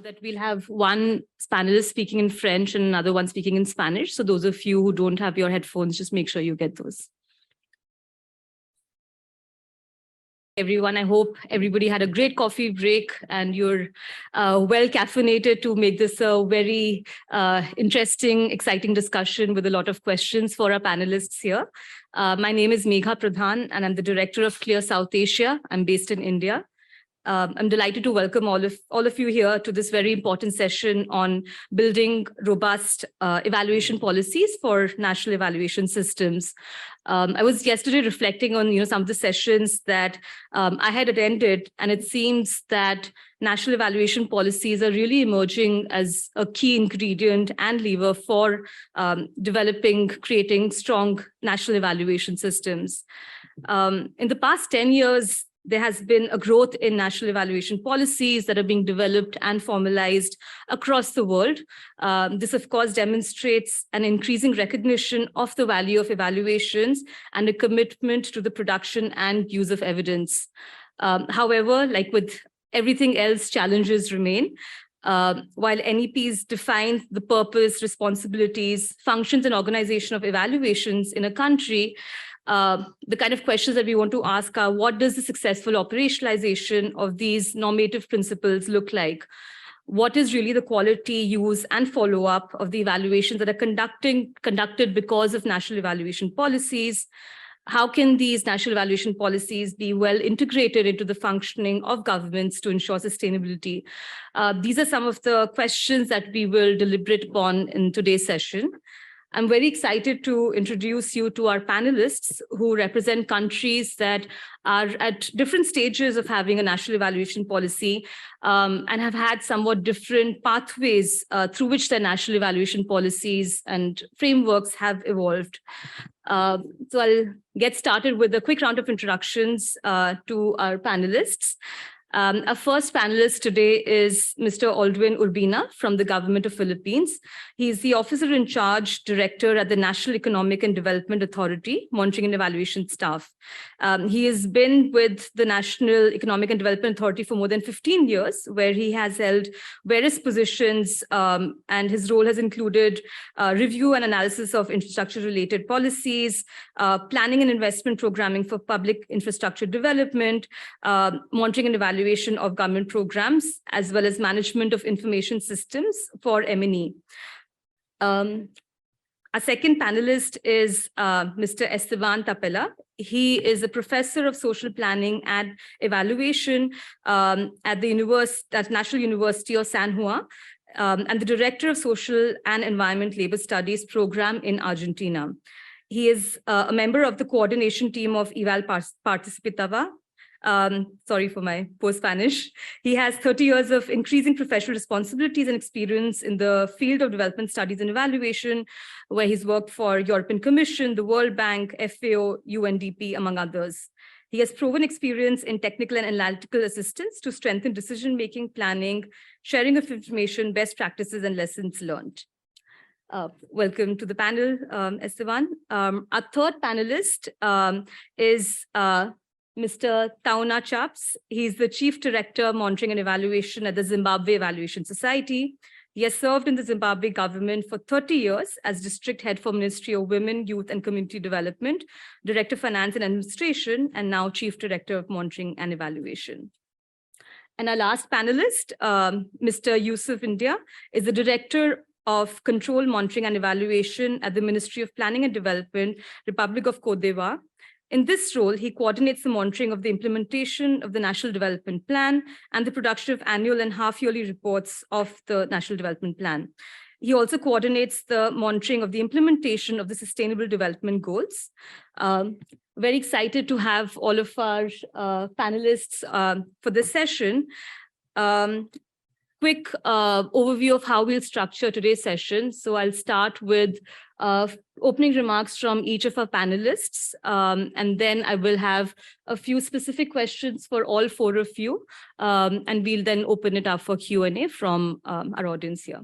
that we'll have one panelist speaking in French and another one speaking in Spanish. So those of you who don't have your headphones, just make sure you get those. Everyone, I hope everybody had a great coffee break and you're well caffeinated to make this a very interesting, exciting discussion with a lot of questions for our panelists here. My name is Megha Pradhan and I'm the director of Clear South Asia. I'm based in India. I'm delighted to welcome all of you here to this very important session on building robust evaluation policies for national evaluation systems. I was yesterday reflecting on some of the sessions that I had attended, and it seems that national evaluation policies are really emerging as a key ingredient and lever for creating strong national evaluation systems. In the past 10 years, there has been a growth in national evaluation policies that are being developed and formalized across the world. This, of course, demonstrates an increasing recognition of the value of evaluations and a commitment to the production and use of evidence. However, like with everything else, challenges remain. While NEPs define the purpose, responsibilities, functions, and organization of evaluations in a country, the kind of questions that we want to ask are, what does the successful operationalization of these normative principles look like? What is really the quality, use, and follow-up of the evaluations that are conducted because of national evaluation policies? How can these national evaluation policies be well integrated into the functioning of governments to ensure sustainability? These are some of the questions that we will deliberate upon in today's session. I'm very excited to introduce you to our panelists who represent countries that are at different stages of having a national evaluation policy and have had somewhat different pathways through which their national evaluation policies and frameworks have evolved. So I'll get started with a quick round of introductions to our panelists. Our first panelist today is Mr. Aldwin Urbina from the Government of Philippines. He's the Officer in Charge Director at the National Economic and Development Authority, Monitoring and Evaluation Staff. He has been with the National Economic and Development Authority for more than 15 years, where he has held various positions, and his role has included review and analysis of infrastructure-related policies, planning and investment programming for public infrastructure development, monitoring and evaluation of government programs, as well as management of information systems for M&E. Our second panelist is Mr. Esteban Tapela. He is a professor of social planning and evaluation at the National University of San Juan, and the director of social and environment labor studies program in Argentina. He is a member of the coordination team of Eval Participava. Sorry for my poor Spanish. He has 30 years of increasing professional responsibilities and experience in the field of development studies and evaluation, where he's worked for European Commission, the World Bank, FAO, UNDP, among others. He has proven experience in technical and analytical assistance to strengthen decision-making, planning, sharing of information, best practices, and lessons learned. Welcome to the panel, Esteban. Our third panelist is Mr. Tauna Chaps. He's the Chief Director, Monitoring and Evaluation at the Zimbabwe Evaluation Society. He has served in the Zimbabwe government for 30 years as District Head for Ministry of Women, Youth and Community Development, Director of Finance and Administration, and now Chief Director of Monitoring and Evaluation. And our last panelist, Mr. Yusuf India, is the Director of Control, Monitoring and Evaluation at the Ministry of Planning and Development, Republic of Cote d'Ivoire. In this role, he coordinates the monitoring of the implementation of the National Development Plan and the production of annual and half-yearly reports of the National Development Plan. He also coordinates the monitoring of the implementation of the Sustainable Development Goals. Very excited to have all of our panelists for this session. Quick overview of how we'll structure today's session. So I'll start with opening remarks from each of our panelists, and then I will have a few specific questions for all four of you, and we'll then open it up for Q&A from our audience here.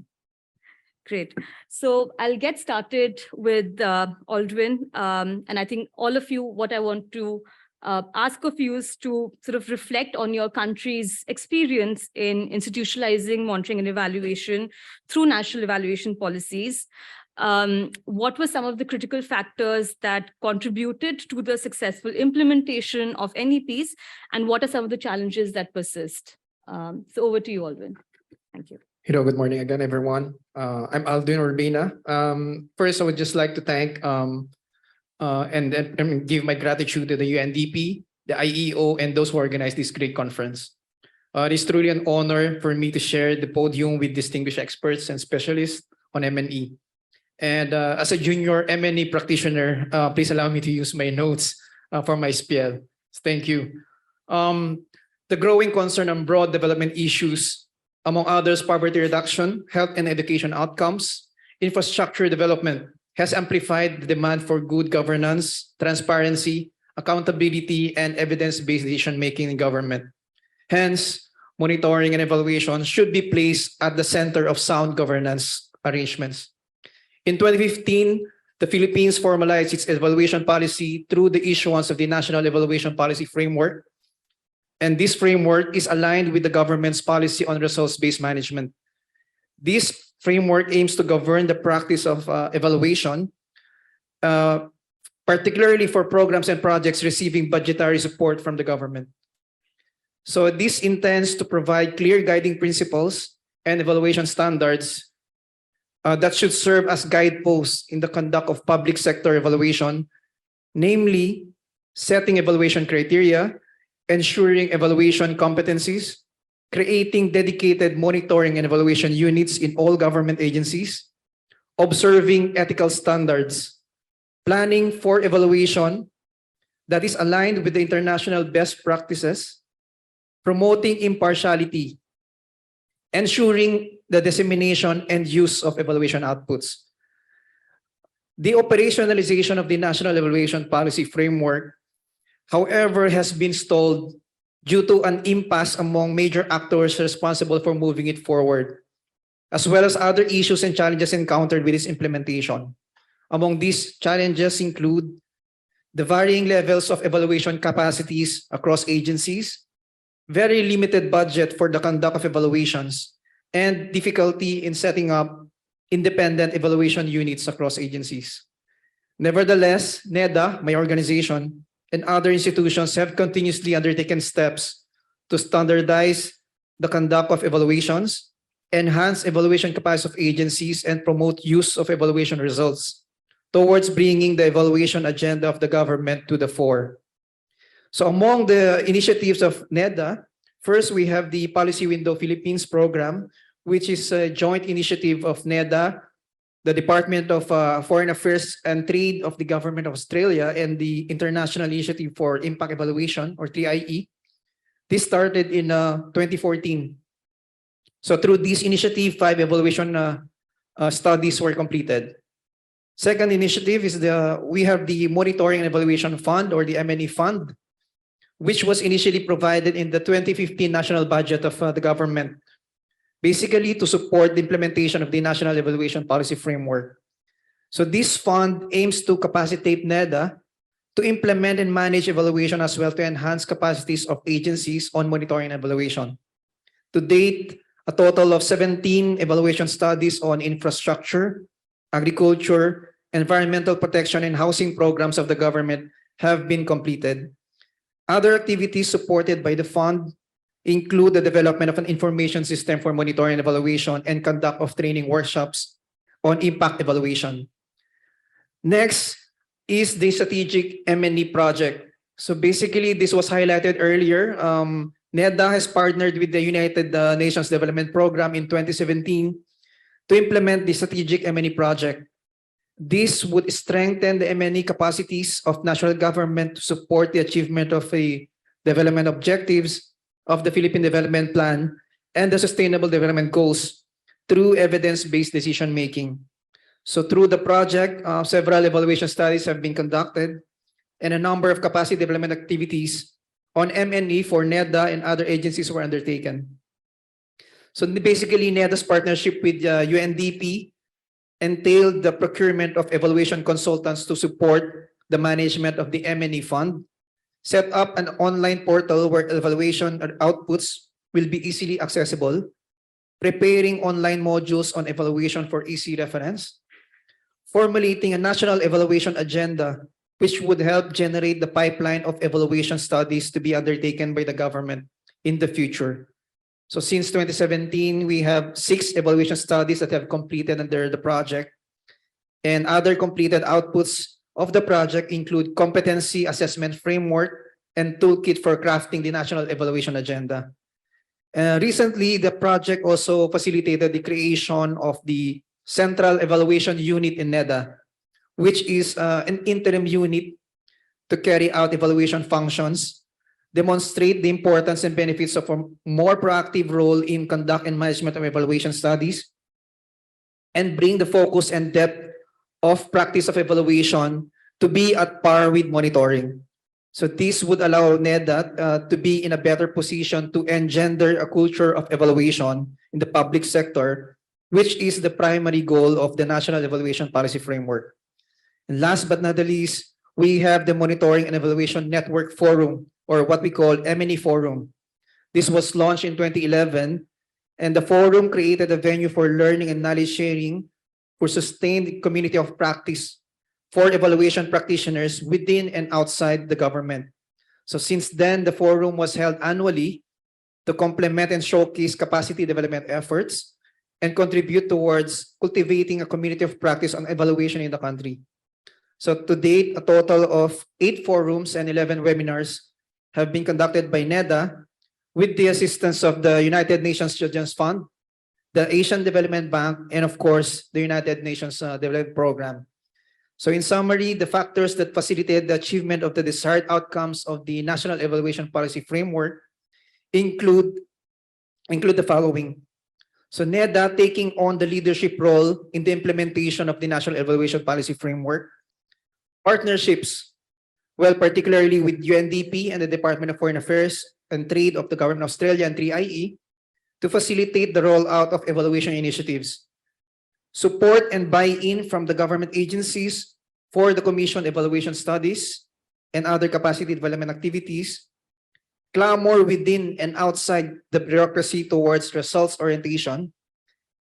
Great. So I'll get started with Aldwin, and I think all of you, what I want to ask of you is to sort of reflect on your country's experience in institutionalizing monitoring and evaluation through national evaluation policies. What were some of the critical factors that contributed to the successful implementation of NEPs, and what are some of the challenges that persist? So over to you, Alvin. Thank you. Hello, good morning again, everyone. I'm Alvin Urbina. First, I would just like to thank and give my gratitude to the UNDP, the IEO, and those who organized this great conference. It is truly an honor for me to share the podium with distinguished experts and specialists on M&E. And as a junior M&E practitioner, please allow me to use my notes for my spiel. Thank you. The growing concern on broad development issues, among others, poverty reduction, health and education outcomes, infrastructure development, has amplified the demand for good governance, transparency, accountability, and evidence-based decision-making in government. Hence, monitoring and evaluation should be placed at the center of sound governance arrangements. In 2015, the Philippines formalized its evaluation policy through the issuance of the National Evaluation Policy Framework. And this framework is aligned with the government's policy on results-based management. This framework aims to govern the practice of evaluation, particularly for programs and projects receiving budgetary support from the government. So this intends to provide clear guiding principles and evaluation standards that should serve as guideposts in the conduct of public sector evaluation, namely setting evaluation criteria, ensuring evaluation competencies, creating dedicated monitoring and evaluation units in all government agencies, observing ethical standards, planning for evaluation that is aligned with the international best practices, promoting impartiality, ensuring the dissemination and use of evaluation outputs. The operationalization of the National Evaluation Policy Framework, however, has been stalled due to an impasse among major actors responsible for moving it forward, as well as other issues and challenges encountered with its implementation. Among these challenges include the varying levels of evaluation capacities across agencies, very limited budget for the conduct of evaluations, and difficulty in setting up independent evaluation units across agencies. Nevertheless, NEDA, my organization, and other institutions have continuously undertaken steps to standardize the conduct of evaluations, enhance evaluation capacity of agencies, and promote use of evaluation results towards bringing the evaluation agenda of the government to the fore. So among the initiatives of NEDA, first we have the Policy Window Philippines program, which is a joint initiative of NEDA, the Department of Foreign Affairs and Trade of the Government of Australia, and the International Initiative for Impact Evaluation, or 3IE. This started in 2014. So through this initiative, 5 evaluation studies were completed. Second initiative is we have the Monitoring and Evaluation Fund, or the M&E Fund, which was initially provided in the 2015 national budget of the government, basically to support the implementation of the National Evaluation Policy Framework. So this fund aims to capacitate NEDA to implement and manage evaluation, as well to enhance capacities of agencies on monitoring and evaluation. To date, a total of 17 evaluation studies on infrastructure, agriculture, environmental protection, and housing programs of the government have been completed. Other activities supported by the fund include the development of an information system for monitoring and evaluation and conduct of training workshops on impact evaluation. Next is the strategic M&E project. So basically, this was highlighted earlier. NEDA has partnered with the United Nations Development Program in 2017 to implement the strategic M&E project. This would strengthen the M&E capacities of national government to support the achievement of the development objectives of the Philippine Development Plan and the Sustainable Development Goals through evidence-based decision-making. So through the project, several evaluation studies have been conducted and a number of capacity development activities on M&E for NEDA and other agencies were undertaken. So basically, NEDA's partnership with UNDP entailed the procurement of evaluation consultants to support the management of the M&E fund. set up an online portal where evaluation outputs will be easily accessible, preparing online modules on evaluation for easy reference, formulating a national evaluation agenda, which would help generate the pipeline of evaluation studies to be undertaken by the government in the future. So since 2017, we have 6 evaluation studies that have completed under the project. And other completed outputs of the project include competency assessment framework and toolkit for crafting the national evaluation agenda. Recently, the project also facilitated the creation of the Central Evaluation Unit in NEDA, which is an interim unit to carry out evaluation functions, demonstrate the importance and benefits of a more proactive role in conduct and management of evaluation studies, and bring the focus and depth of practice of evaluation to be at par with monitoring. So this would allow NEDA to be in a better position to engender a culture of evaluation in the public sector, which is the primary goal of the National Evaluation Policy Framework. And last but not the least, we have the Monitoring and Evaluation Network Forum, or what we call M&E Forum. This was launched in 2011, and the forum created a venue for learning and knowledge sharing for sustained community of practice for evaluation practitioners within and outside the government. So since then, the forum was held annually to complement and showcase capacity development efforts and contribute towards cultivating a community of practice on evaluation in the country. So to date, a total of 8 forums and 11 webinars have been conducted by NEDA with the assistance of the United Nations Children's Fund, the Asian Development Bank, and of course, the United Nations Development Program. So in summary, the factors that facilitate the achievement of the desired outcomes of the National Evaluation Policy Framework include the following. So NEDA taking on the leadership role in the implementation of the National Evaluation Policy Framework, partnerships, well, particularly with UNDP and the Department of Foreign Affairs and Trade of the Government of Australia and 3IE, to facilitate the rollout of evaluation initiatives, support and buy-in from the government agencies for the commission evaluation studies and other capacity development activities, clamor within and outside the bureaucracy towards results orientation,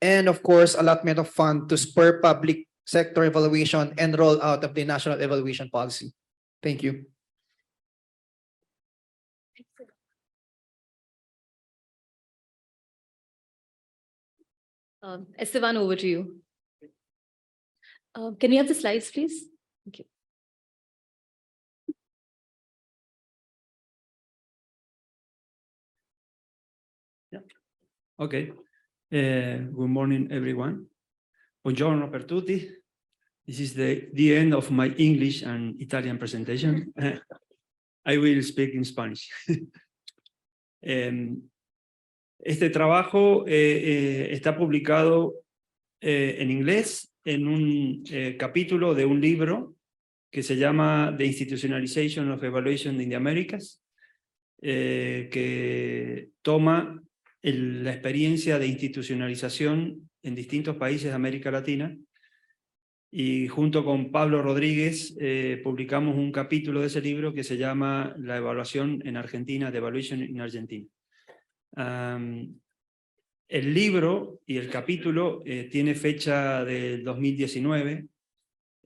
and of course, allotment of fund to spur public sector evaluation and rollout of the National Evaluation Policy. Thank you. Esteban, over to you. Can we have the slides, please? Thank you. Yeah. Okay. Good morning, everyone. Buongiorno per tutti. This is the end of my English and Italian presentation. I will speak in Spanish. Este trabajo está publicado en inglés en un capítulo de un libro que se llama The Institutionalization of Evaluation in the Americas, que toma la experiencia de institucionalización en distintos países de América Latina, y junto con Pablo Rodríguez publicamos un capítulo de ese libro que se llama La evaluación en Argentina, The Evaluation in Argentina. El libro y el capítulo tiene fecha del 2019,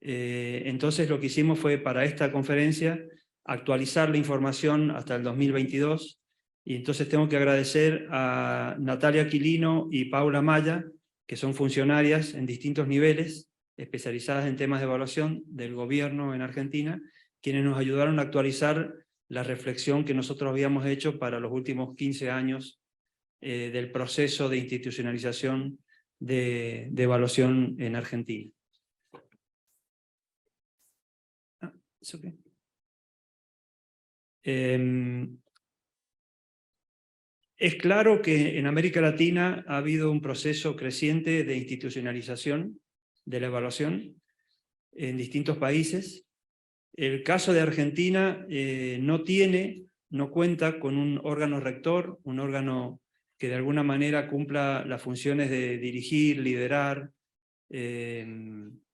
entonces lo que hicimos fue para esta conferencia actualizar la información hasta el 2022, y entonces tengo que agradecer a Natalia Aquilino y Paula Maya, que son funcionarias en distintos niveles, especializadas en temas de evaluación del gobierno en Argentina, quienes nos ayudaron a actualizar la reflexión que nosotros habíamos hecho para los últimos 15 años del proceso de institucionalización de evaluación en Argentina. ¿Es okay? Es claro que en América Latina ha habido un proceso creciente de institucionalización de la evaluación en distintos países. El caso de Argentina no cuenta con un órgano rector, un órgano que de alguna manera cumpla las funciones de dirigir, liderar,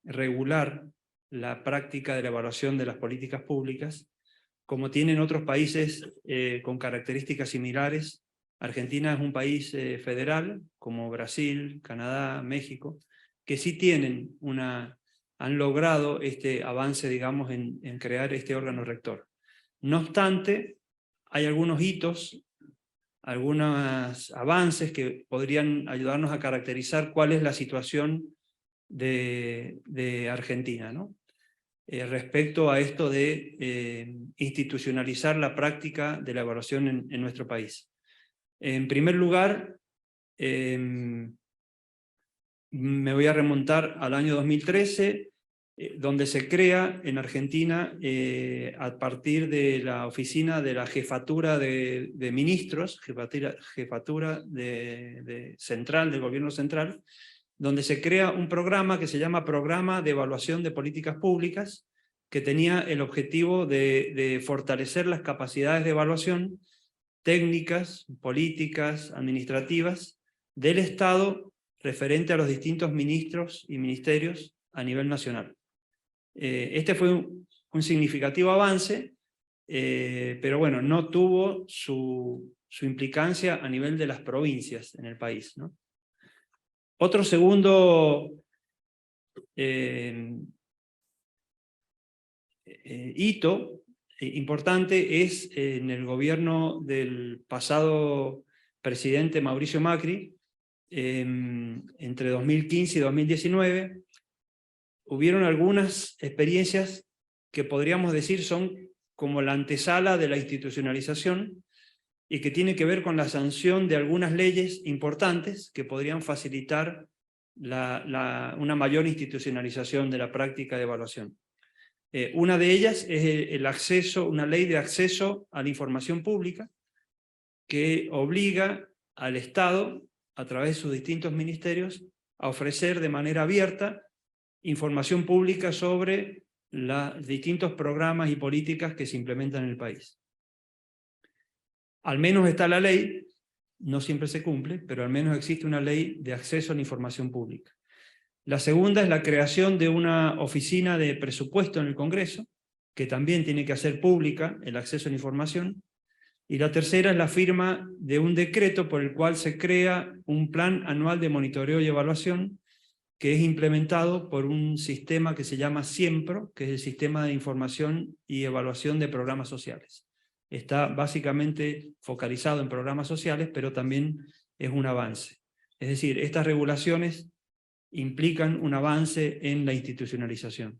regular la práctica de la evaluación de las políticas públicas, como tienen otros países con características similares. Argentina es un país federal, como Brasil, Canadá, México, que sí han logrado este avance, digamos, en crear este órgano rector. No obstante, hay algunos hitos, algunos avances que podrían ayudarnos a caracterizar cuál es la situación de Argentina, ¿no? Respecto a esto de institucionalizar la práctica de la evaluación en nuestro país. En primer lugar, me voy a remontar al año 2013, donde se crea en Argentina, a partir de la oficina de la jefatura de ministros, jefatura central, del gobierno central, donde se crea un programa que se llama Programa de Evaluación de Políticas Públicas, que tenía el objetivo de fortalecer las capacidades de evaluación técnicas, políticas, administrativas del Estado referente a los distintos ministros y ministerios a nivel nacional. Este fue un significativo avance, pero bueno, no tuvo su implicancia a nivel de las provincias en el país, ¿no? Otro segundo hito importante es en el gobierno del pasado presidente Mauricio Macri, entre 2015 y 2019, hubieron algunas experiencias que podríamos decir son como la antesala de la institucionalización y que tiene que ver con la sanción de algunas leyes importantes que podrían facilitar una mayor institucionalización de la práctica de evaluación. Una de ellas es una ley de acceso a la información pública que obliga al Estado, a través de sus distintos ministerios, a ofrecer de manera abierta información pública sobre los distintos programas y políticas que se implementan en el país. Al menos está la ley, no siempre se cumple, pero al menos existe una ley de acceso a la información pública. La segunda es la creación de una oficina de presupuesto en el Congreso, que también tiene que hacer pública el acceso a la información. Y la tercera es la firma de un decreto por el cual se crea un plan anual de monitoreo y evaluación, que es implementado por un sistema que se llama SIEMPRO, que es el Sistema de Información y Evaluación de Programas Sociales. Está básicamente focalizado en programas sociales, pero también es un avance. Es decir, estas regulaciones implican un avance en la institucionalización.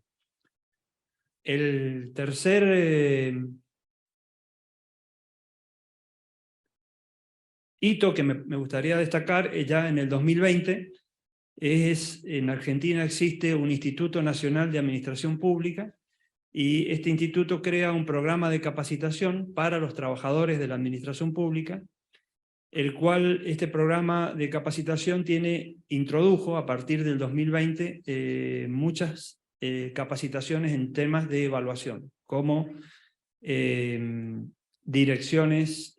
El tercer hito que me gustaría destacar es ya en el 2020, en Argentina existe un Instituto Nacional de Administración Pública, y este instituto crea un programa de capacitación para los trabajadores de la administración pública, el cual este programa de capacitación introdujo a partir del 2020 muchas capacitaciones en temas de evaluación, como direcciones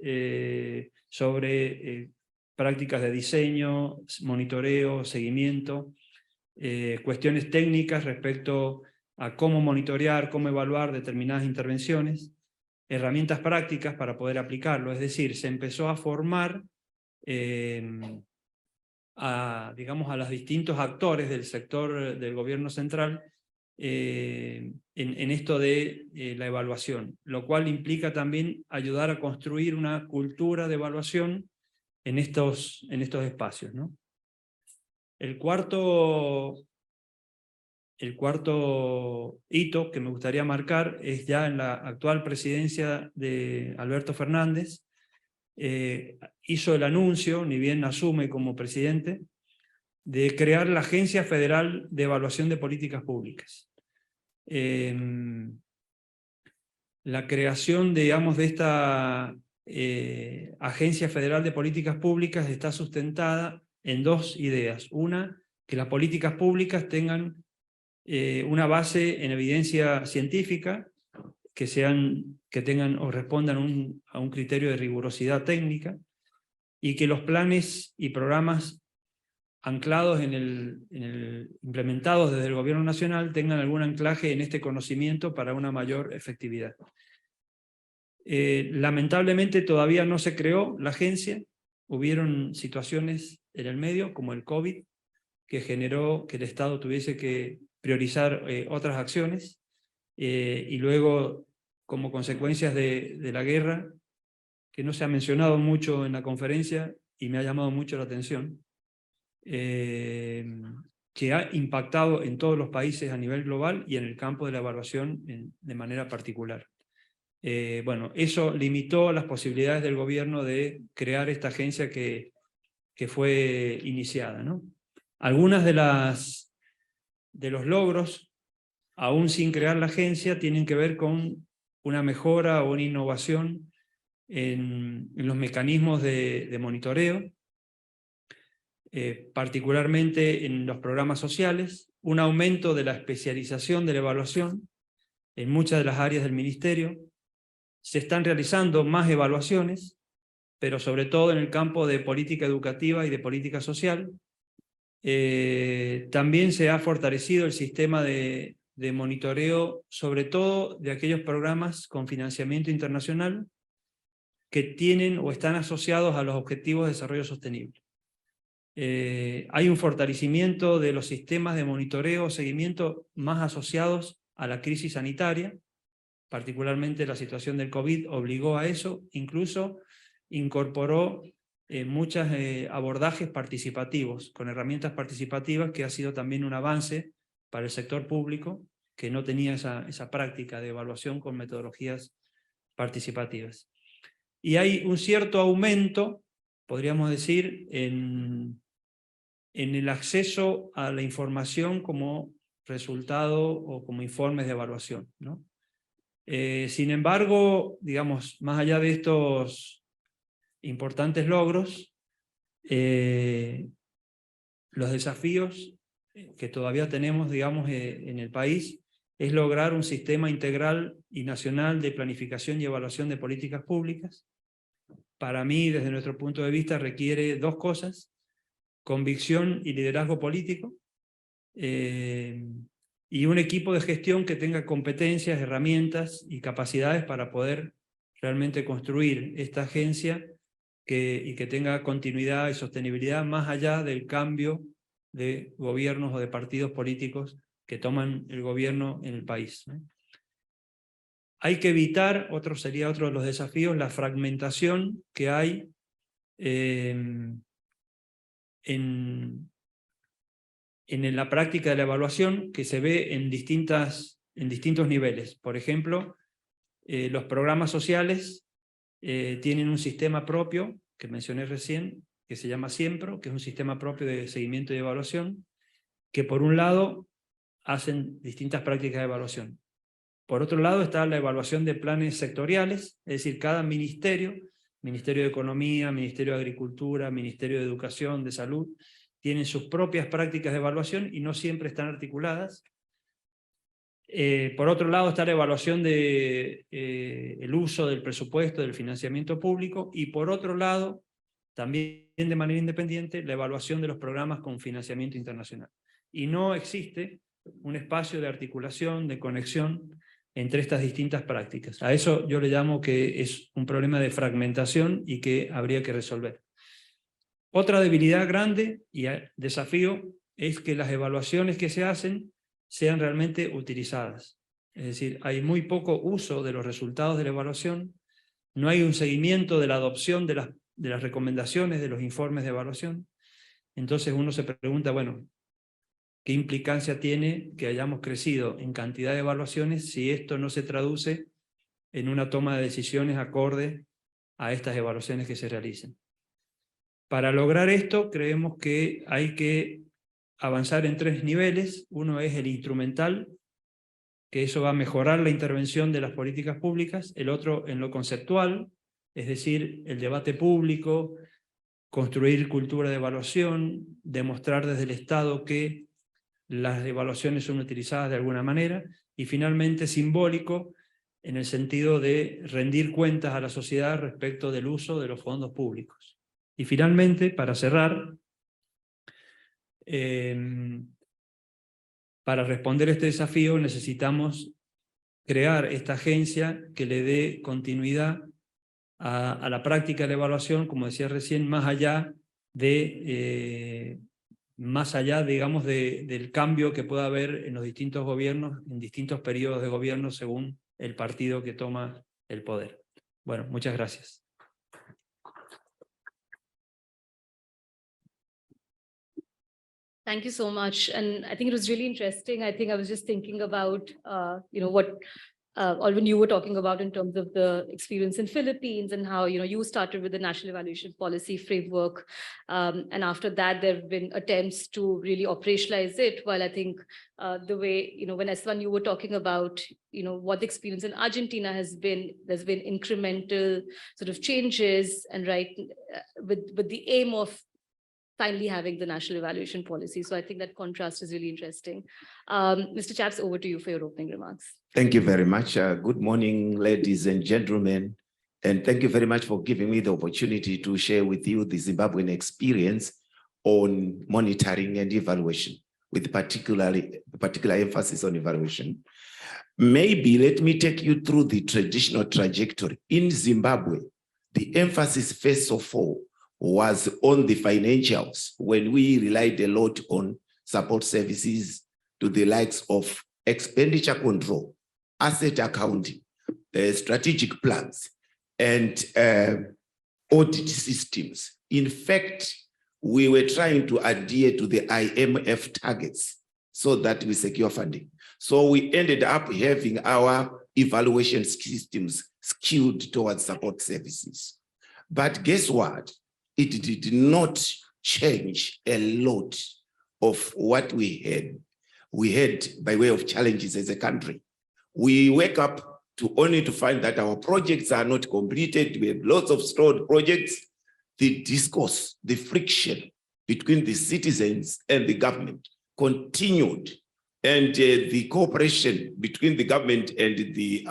sobre prácticas de diseño, monitoreo, seguimiento, cuestiones técnicas respecto a cómo monitorear, cómo evaluar determinadas intervenciones, herramientas prácticas para poder aplicarlo. Es decir, se empezó a formar digamos, a los distintos actores del sector del gobierno central en esto de la evaluación, lo cual implica también ayudar a construir una cultura de evaluación en estos espacios, ¿no? El cuarto hito que me gustaría marcar es ya en la actual presidencia de Alberto Fernández. Hizo el anuncio, ni bien asume como presidente, de crear la Agencia Federal de Evaluación de Políticas Públicas. La creación, digamos, de esta Agencia Federal de Políticas Públicas está sustentada en dos ideas. Una, que las políticas públicas tengan una base en evidencia científica, que tengan o respondan a un criterio de rigurosidad técnica, y que los planes y programas anclados implementados desde el gobierno nacional tengan algún anclaje en este conocimiento para una mayor efectividad. Lamentablemente todavía no se creó la agencia, hubieron situaciones en el medio, como el COVID, que generó que el Estado tuviese que priorizar otras acciones, y luego, como consecuencias de la guerra, que no se ha mencionado mucho en la conferencia y me ha llamado mucho la atención, que ha impactado en todos los países a nivel global y en el campo de la evaluación de manera particular. Bueno, eso limitó las posibilidades del gobierno de crear esta agencia que fue iniciada, ¿no? Algunas de los logros, aún sin crear la agencia, tienen que ver con una mejora o una innovación en los mecanismos de monitoreo, particularmente en los programas sociales, un aumento de la especialización de la evaluación en muchas de las áreas del ministerio. Se están realizando más evaluaciones, pero sobre todo en el campo de política educativa y de política social. También se ha fortalecido el sistema de monitoreo, sobre todo de aquellos programas con financiamiento internacional que tienen o están asociados a los objetivos de desarrollo sostenible. Hay un fortalecimiento de los sistemas de monitoreo o seguimiento más asociados a la crisis sanitaria, particularmente la situación del COVID obligó a eso, incluso incorporó muchos abordajes participativos, con herramientas participativas, que ha sido también un avance para el sector público, que no tenía esa práctica de evaluación con metodologías participativas. Y hay un cierto aumento, podríamos decir, en el acceso a la información como resultado o como informes de evaluación, ¿no? Sin embargo, digamos, más allá de estos importantes logros, los desafíos que todavía tenemos, digamos, en el país, es lograr un sistema integral y nacional de planificación y evaluación de políticas públicas. Para mí, desde nuestro punto de vista, requiere dos cosas: convicción y liderazgo político, y un equipo de gestión que tenga competencias, herramientas y capacidades para poder realmente construir esta agencia y que tenga continuidad y sostenibilidad más allá del cambio de gobiernos o de partidos políticos que toman el gobierno en el país, ¿no? Hay que evitar, sería otro de los desafíos, la fragmentación que hay en la práctica de la evaluación, que se ve en distintos niveles. Por ejemplo, los programas sociales tienen un sistema propio, que mencioné recién, que se llama Siempro, que es un sistema propio de seguimiento y evaluación, que por un lado hacen distintas prácticas de evaluación. Por otro lado está la evaluación de planes sectoriales, es decir, cada ministerio, Ministerio de Economía, Ministerio de Agricultura, Ministerio de Educación, de Salud, tienen sus propias prácticas de evaluación y no siempre están articuladas. Por otro lado está la evaluación del uso del presupuesto, del financiamiento público, y por otro lado, también de manera independiente, la evaluación de los programas con financiamiento internacional. Y no existe un espacio de articulación, de conexión entre estas distintas prácticas. A eso yo le llamo que es un problema de fragmentación y que habría que resolver. Otra debilidad grande y desafío es que las evaluaciones que se hacen sean realmente utilizadas. Es decir, hay muy poco uso de los resultados de la evaluación, no hay un seguimiento de la adopción de las recomendaciones de los informes de evaluación. Entonces uno se pregunta, bueno, ¿qué implicancia tiene que hayamos crecido en cantidad de evaluaciones si esto no se traduce en una toma de decisiones acorde a estas evaluaciones que se realicen? Para lograr esto, creemos que hay que avanzar en 3 niveles. Uno es el instrumental, que eso va a mejorar la intervención de las políticas públicas. El otro en lo conceptual, es decir, el debate público, construir cultura de evaluación, demostrar desde el Estado que las evaluaciones son utilizadas de alguna manera. Y finalmente simbólico, en el sentido de rendir cuentas a la sociedad respecto del uso de los fondos públicos. Y finalmente, para cerrar, para responder a este desafío necesitamos crear esta agencia que le dé continuidad a la práctica de la evaluación, como decía recién, más allá, digamos, del cambio que pueda haber en los distintos gobiernos, en distintos periodos de gobierno, según el partido que toma el poder. Bueno, muchas gracias. Thank you so much. And I think it was really interesting. I think I was just thinking about, what Alvin, you were talking about in terms of the experience in Philippines and how, you started with the National Evaluation Policy Framework. And after that, there have been attempts to really operationalize it. While I think the way, when S1, you were talking about, what the experience in Argentina has been, there's been incremental sort of changes and with the aim of finally having the national evaluation policy. So I think that contrast is really interesting. Mr. Chaps, over to you for your opening remarks. Thank you very much. Good morning, ladies and gentlemen. And thank you very much for giving me the opportunity to share with you the Zimbabwean experience on monitoring and evaluation, with particular emphasis on evaluation. Maybe let me take you through the traditional trajectory. In Zimbabwe, the emphasis first of all was on the financials, when we relied a lot on support services to the likes of expenditure control, asset accounting, strategic plans, and audit systems. In fact, we were trying to adhere to the IMF targets so that we secure funding. So we ended up having our evaluation systems skewed towards support services. But guess what? It did not change a lot of what we had. We had by way of challenges as a country. We wake up only to find that our projects are not completed. We have lots of stalled projects. The discourse, the friction between the citizens and the government continued. And the cooperation between the government and the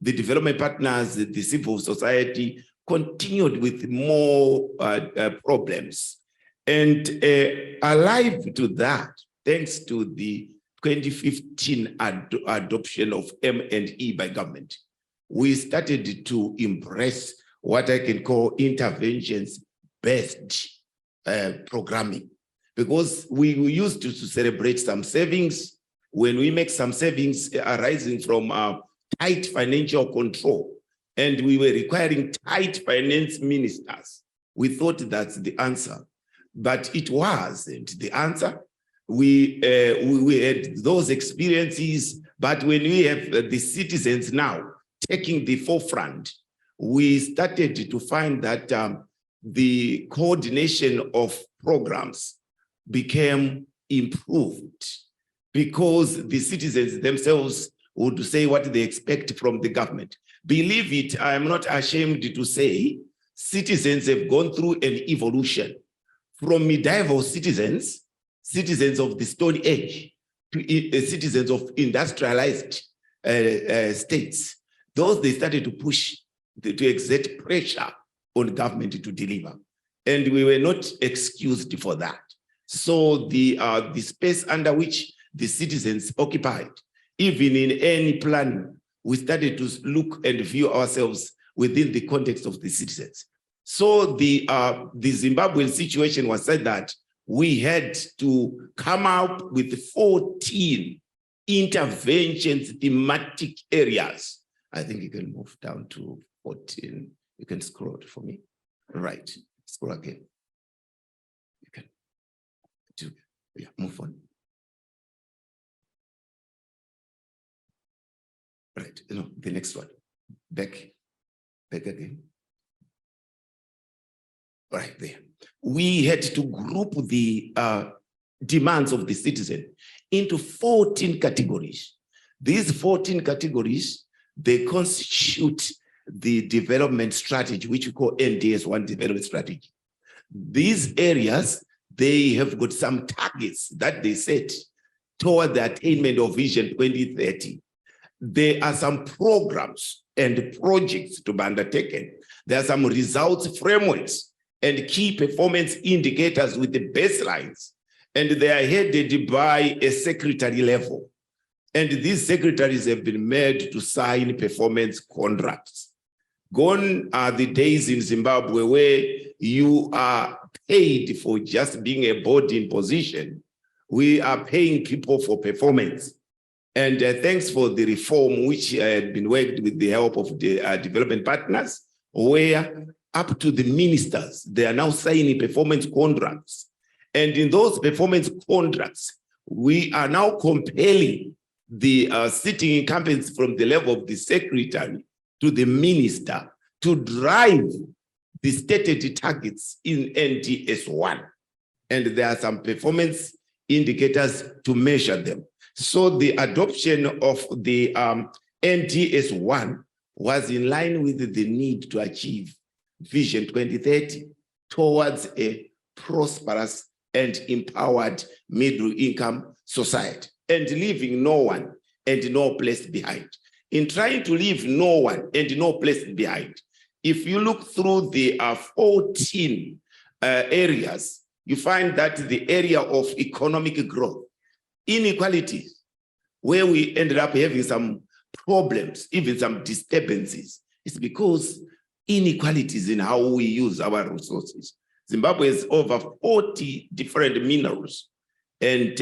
development partners, the civil society, continued with more problems. And alive to that, thanks to the 2015 adoption of M&E by government, we started to embrace what I can call interventions-based programming. Because we used to celebrate some savings. When we make some savings arising from tight financial control, and we were requiring tight finance ministers, we thought that's the answer. But it wasn't the answer. We had those experiences, but when we have the citizens now taking the forefront, we started to find that the coordination of programs became improved, because the citizens themselves would say what they expect from the government. Believe it, I am not ashamed to say, citizens have gone through an evolution from medieval citizens of the Stone Age, to citizens of industrialized states. Those they started to push, to exert pressure on government to deliver. And we were not excused for that. So the space under which the citizens occupied, even in any planning, we started to look and view ourselves within the context of the citizens. So the Zimbabwean situation was such that we had to come up with 14 interventions, thematic areas. I think you can move down to 14. You can scroll it for me. Right, scroll again. You can do, yeah, move on. Right, no, the next one. Back again. Right there. We had to group the demands of the citizen into 14 categories. These 14 categories, they constitute the development strategy, which we call NDS1 development strategy. These areas, they have got some targets that they set toward the attainment of Vision 2030. There are some programs and projects to be undertaken. There are some results frameworks and key performance indicators with the baselines, and they are headed by a secretary level. And these secretaries have been made to sign performance contracts. Gone are the days in Zimbabwe where you are paid for just being a board in position. We are paying people for performance. And thanks for the reform which had been worked with the help of the development partners, where up to the ministers, they are now signing performance contracts. And in those performance contracts, we are now compelling the sitting incumbents from the level of the secretary to the minister to drive the stated targets in NTS1. And there are some performance indicators to measure them. So the adoption of the NTS1 was in line with the need to achieve Vision 2030 towards a prosperous and empowered middle income society, and leaving no one and no place behind. In trying to leave no one and no place behind, if you look through the 14 areas, you find that the area of economic growth, inequalities, where we ended up having some problems, even some disturbances, it's because inequalities in how we use our resources. Zimbabwe has over 40 different minerals, and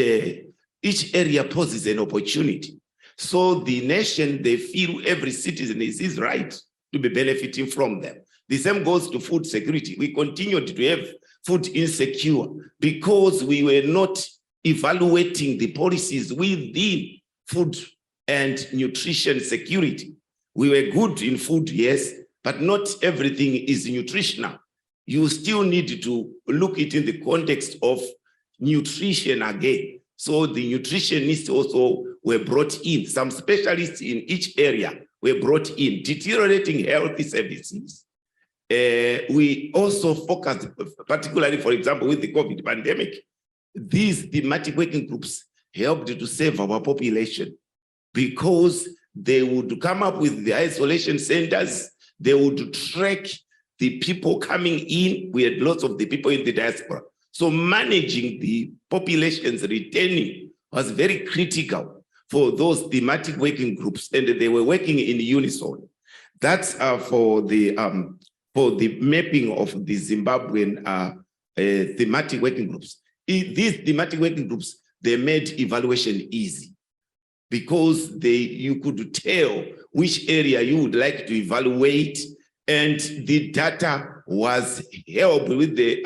each area poses an opportunity. So the nation, they feel every citizen is his right to be benefiting from them. The same goes to food security. We continued to have food insecure because we were not evaluating the policies within food and nutrition security. We were good in food, yes, but not everything is nutritional. You still need to look it in the context of nutrition again. So the nutritionists also were brought in. Some specialists in each area were brought in. Deteriorating health services. We also focused, particularly, for example, with the COVID pandemic, these thematic working groups helped to save our population because they would come up with the isolation centers. They would track the people coming in. We had lots of the people in the diaspora. So managing the populations returning was very critical for those thematic working groups, and they were working in unison. That's for the mapping of the Zimbabwean thematic working groups. These thematic working groups, they made evaluation easy because you could tell which area you would like to evaluate, and the data was helped with the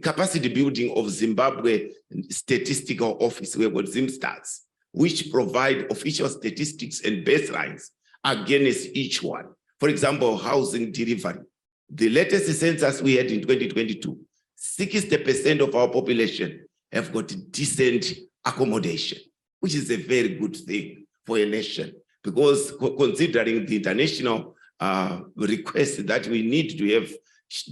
capacity building of Zimbabwe Statistical Office, where got ZimStats, which provide official statistics and baselines against each one. For example, housing delivery. The latest census we had in 2022, 60% of our population have got decent accommodation, which is a very good thing for a nation, because considering the international request that we need to have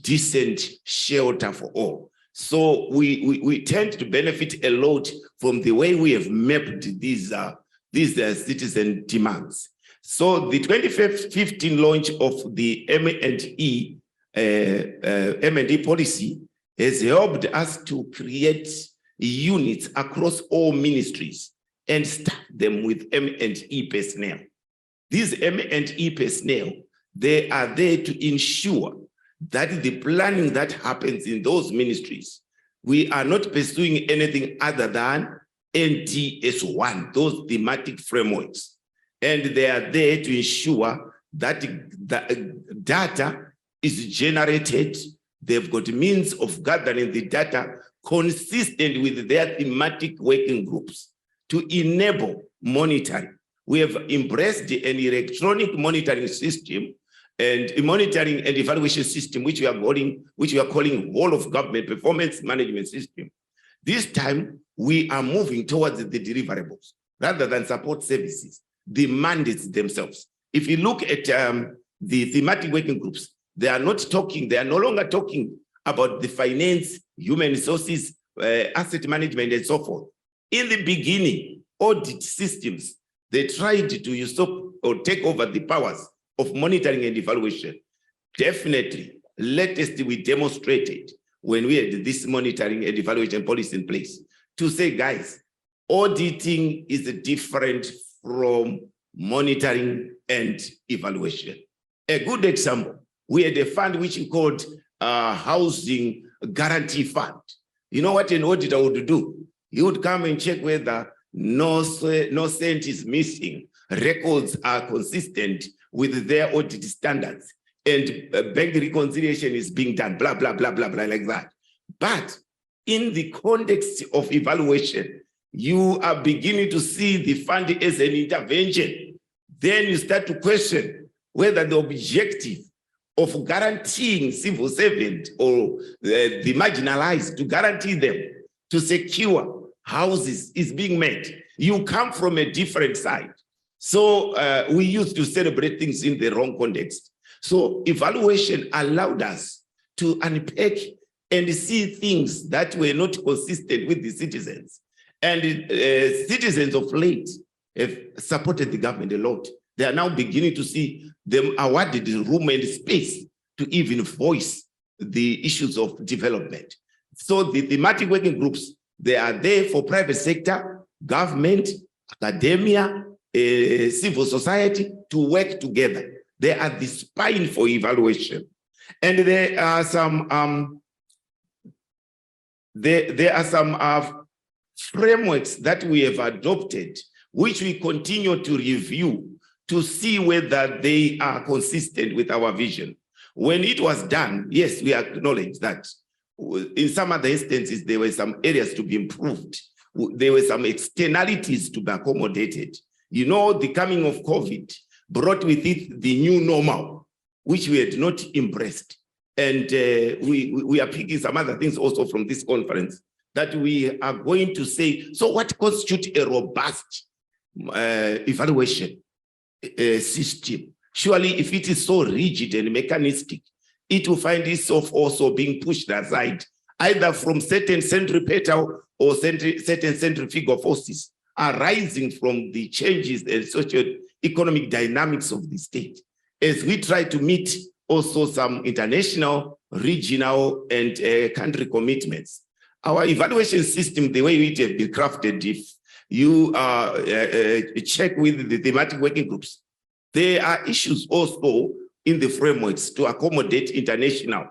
decent shelter for all. So we tend to benefit a lot from the way we have mapped these citizen demands. So the 2015 launch of the M&E policy has helped us to create units across all ministries and staff them with M&E personnel. These M&E personnel, they are there to ensure that the planning that happens in those ministries, we are not pursuing anything other than NTS1, those thematic frameworks. And they are there to ensure that the data is generated. They've got means of gathering the data consistent with their thematic working groups to enable monitoring. We have embraced an electronic monitoring system and a monitoring and evaluation system, which we are calling whole of government performance management system. This time, we are moving towards the deliverables rather than support services, the mandates themselves. If you look at the thematic working groups, they are no longer talking about the finance, human resources, asset management, and so forth. In the beginning, audit systems, they tried to usurp or take over the powers of monitoring and evaluation. Definitely, latest we demonstrated when we had this monitoring and evaluation policy in place to say, guys, auditing is different from monitoring and evaluation. A good example, we had a fund which we called Housing Guarantee Fund. You know what an auditor would do? He would come and check whether no cent is missing, records are consistent with their audit standards, and bank reconciliation is being done, blah, blah, blah, blah, blah, like that. But in the context of evaluation, you are beginning to see the fund as an intervention. Then you start to question whether the objective of guaranteeing civil servants or the marginalized, to guarantee them to secure houses is being met. You come from a different side. So we used to celebrate things in the wrong context. So evaluation allowed us to unpack and see things that were not consistent with the citizens. And citizens of late have supported the government a lot. They are now beginning to see them awarded room and space to even voice the issues of development. So the thematic working groups, they are there for private sector, government, academia, civil society to work together. They are the spine for evaluation. And there are some frameworks that we have adopted, which we continue to review to see whether they are consistent with our vision. When it was done, yes, we acknowledge that in some other instances, there were some areas to be improved. There were some externalities to be accommodated. You know, the coming of COVID brought with it the new normal, which we had not embraced. And we are picking some other things also from this conference that we are going to say, so what constitutes a robust evaluation system? Surely if it is so rigid and mechanistic, it will find itself also being pushed aside, either from certain centripetal or certain centrifugal forces arising from the changes and socio-economic dynamics of the state, as we try to meet also some international, regional, and country commitments. Our evaluation system, the way it has been crafted, if you check with the thematic working groups, there are issues also in the frameworks to accommodate international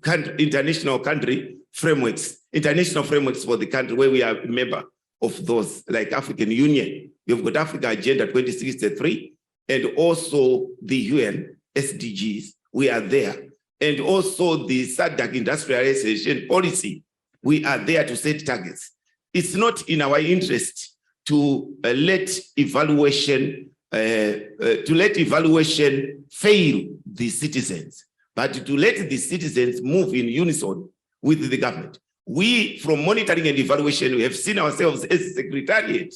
country frameworks, international frameworks for the country where we are a member of those, like African Union. You've got Africa Agenda 2063, and also the UN SDGs, we are there. And also the SADC industrialization policy, we are there to set targets. It's not in our interest to let evaluation fail the citizens, but to let the citizens move in unison with the government. We, from monitoring and evaluation, we have seen ourselves as a secretariat